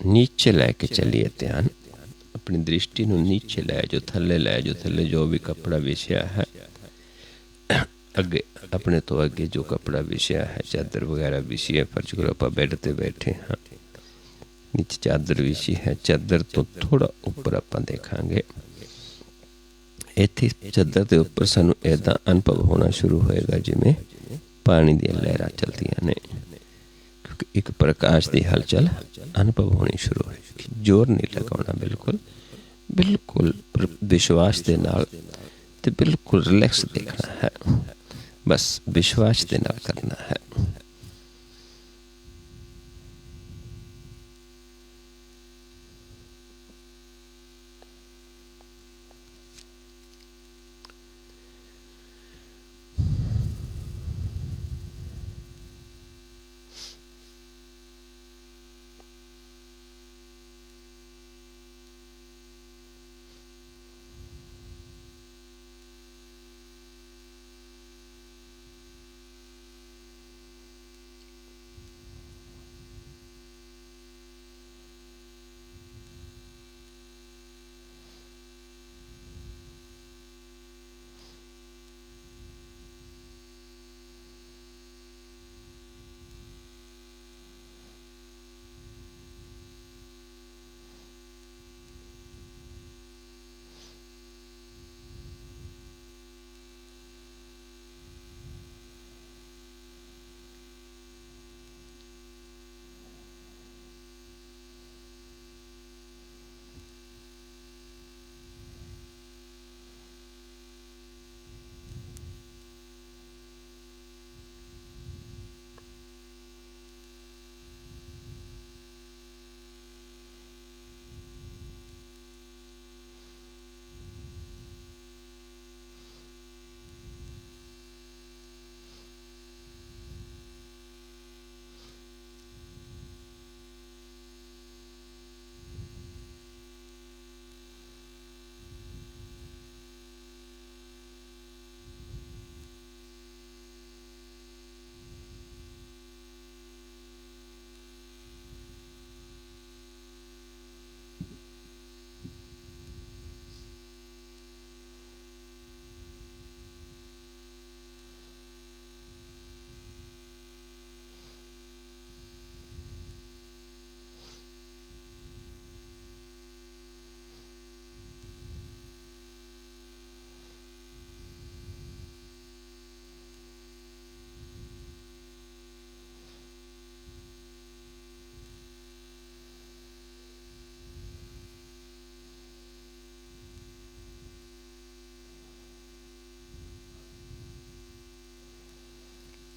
नीचे लैके चलिए ध्यान, अपनी दृष्टि नूं नीचे लै जो, थले लै जो। थले जो भी कपड़ा विछया है, अगे अपने तो अगे जो कपड़ा विछया है, चादर वगैरह विछी है। फर्ज करो आप बैड ते बैठे हाँ, नीचे चादर विछी है। चादर तो थोड़ा ऊपर आपां देखांगे। इत्थे चादर के उपर सानू इदा अनुभव होना शुरू होएगा जिवें पानी दी लहरां चलदियां ने, क्योंकि एक प्रकाश की हलचल अनुभव होनी शुरू होएगी। जोर नहीं लगाना, बिल्कुल बिल्कुल विश्वास के नाल ते बिल्कुल रिलैक्स देखना है। बस विश्वास के नाल करना है।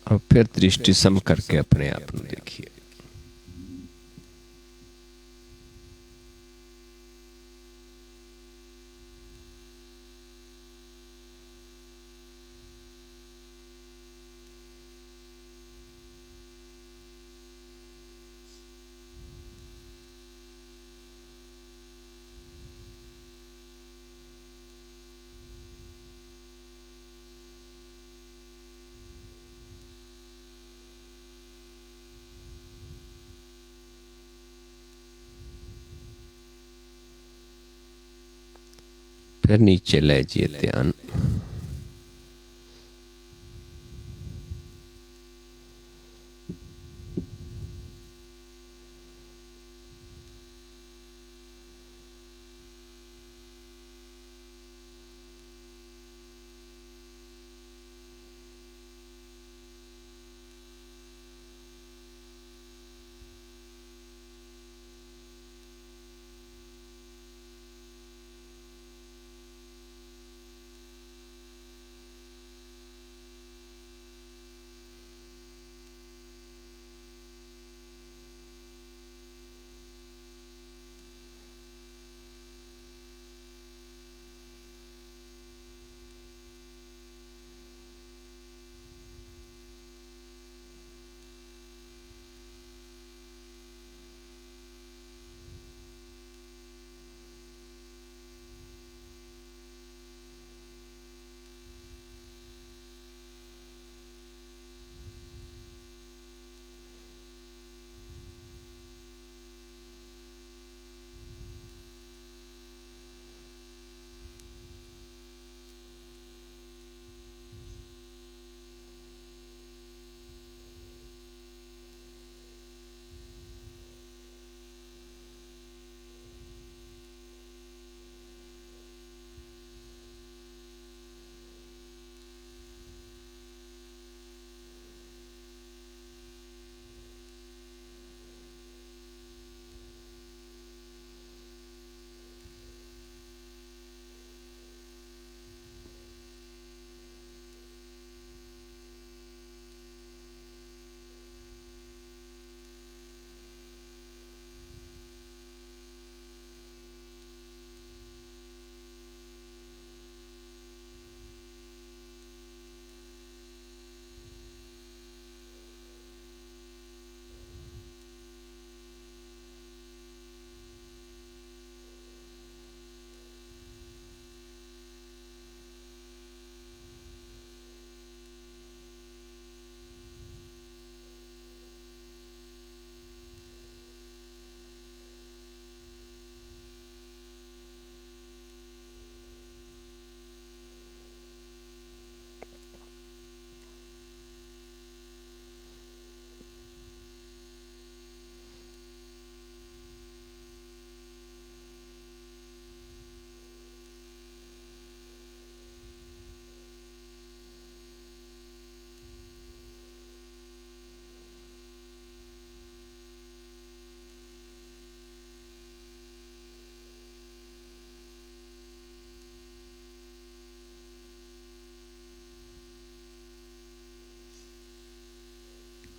और फिर दृष्टि सम करके अपने आप को देखिए। फिर नीचे ले जाइए ध्यान।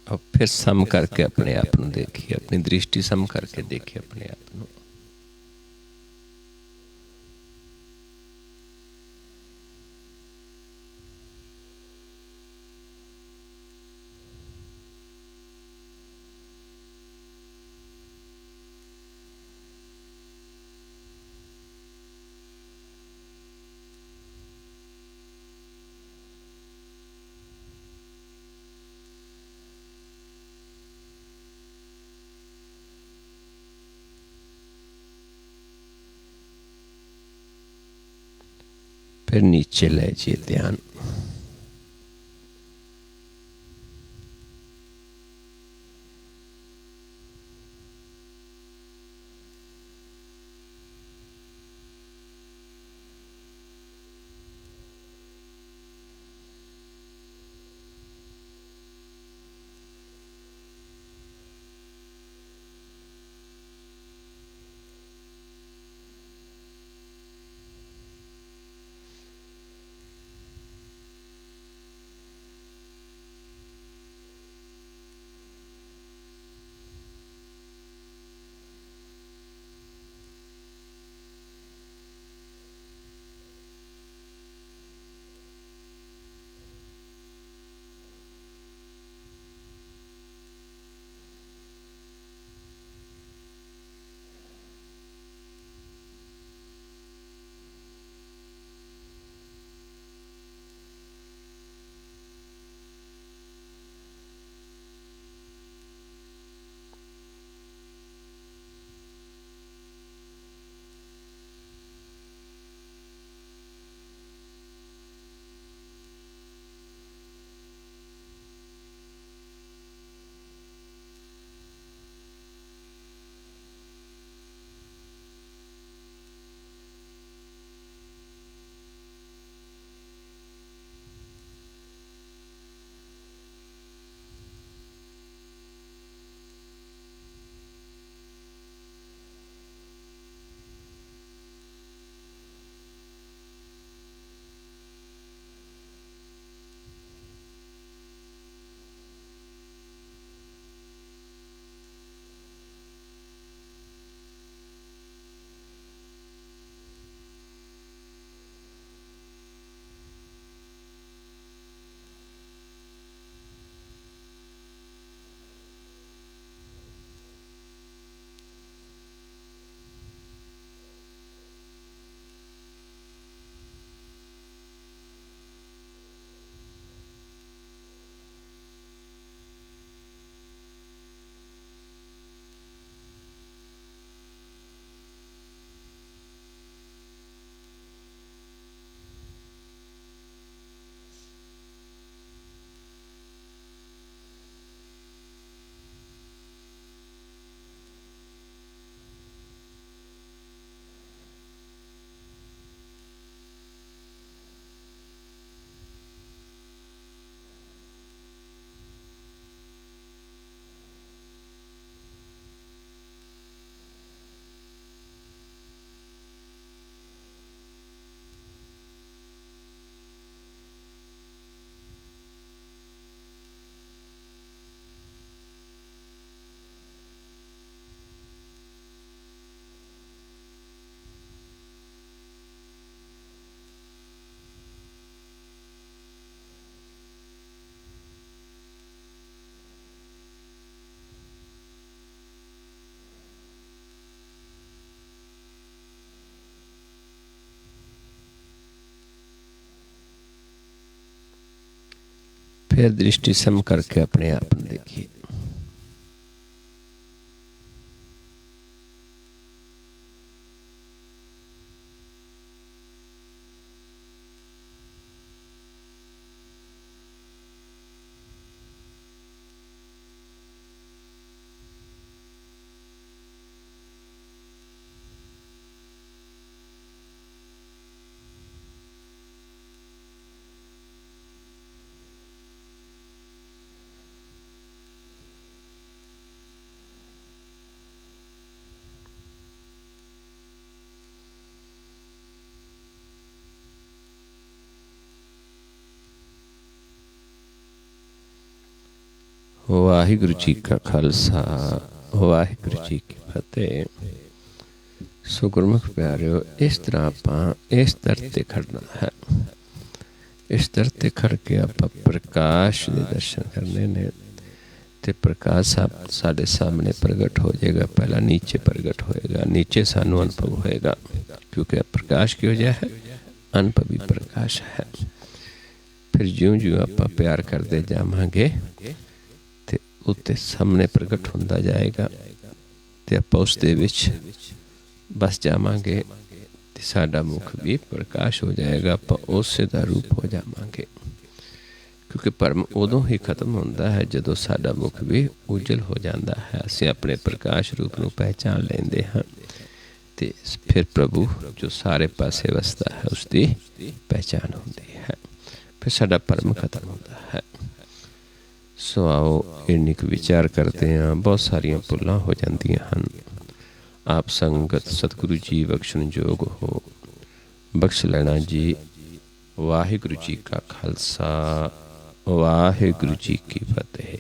और फिर सम करके अपने आप को देखिए, अपनी दृष्टि सम करके देखिए अपने आप को। फिर नीचे ले जाइए ध्यान। फिर दृष्टि सम करके अपने आप में देखिए। वाहिगुरु जी का खालसा, वाहिगुरु जी की फतेह। सो गुरमुख प्यारिओ, इस तरह आपां इस दर ते खड़ना है। इस दर ते खड़ के आपां प्रकाश दे दर्शन करने ने। ते प्रकाश साडे सामने प्रगट हो जाएगा। पहला नीचे प्रगट होएगा, नीचे सानू अनुभव होएगा, क्योंकि प्रकाश क्यों जिहा है? अनुभवी प्रकाश है। फिर ज्यों ज्यों आपां प्यार करते जावांगे ते उत्ते सामने प्रगट होंदा जाएगा ते आपां उस दे विच बस जावांगे ते साडा मुख भी प्रकाश हो जाएगा। आपां उसे दा रूप हो जावांगे, क्योंकि भरम उदों ही खत्म होंदा है जदों साडा मुख भी उजल हो जाता है। असीं अपने प्रकाश रूप नूं पहचान लैंदे हां ते फिर प्रभु जो सारे पासे वसदा है उसकी पहचान होंदी है। फिर साडा भरम खत्म होता है। सो आओ इन्नी क विचार करते हैं। बहुत सारियां भुल्लां हो जांदियां हन। आप संगत सतगुरु जी बख्शण जोग हो, बख्श लेना जी। वाहिगुरु जी का खालसा, वाहिगुरु जी की फतेह।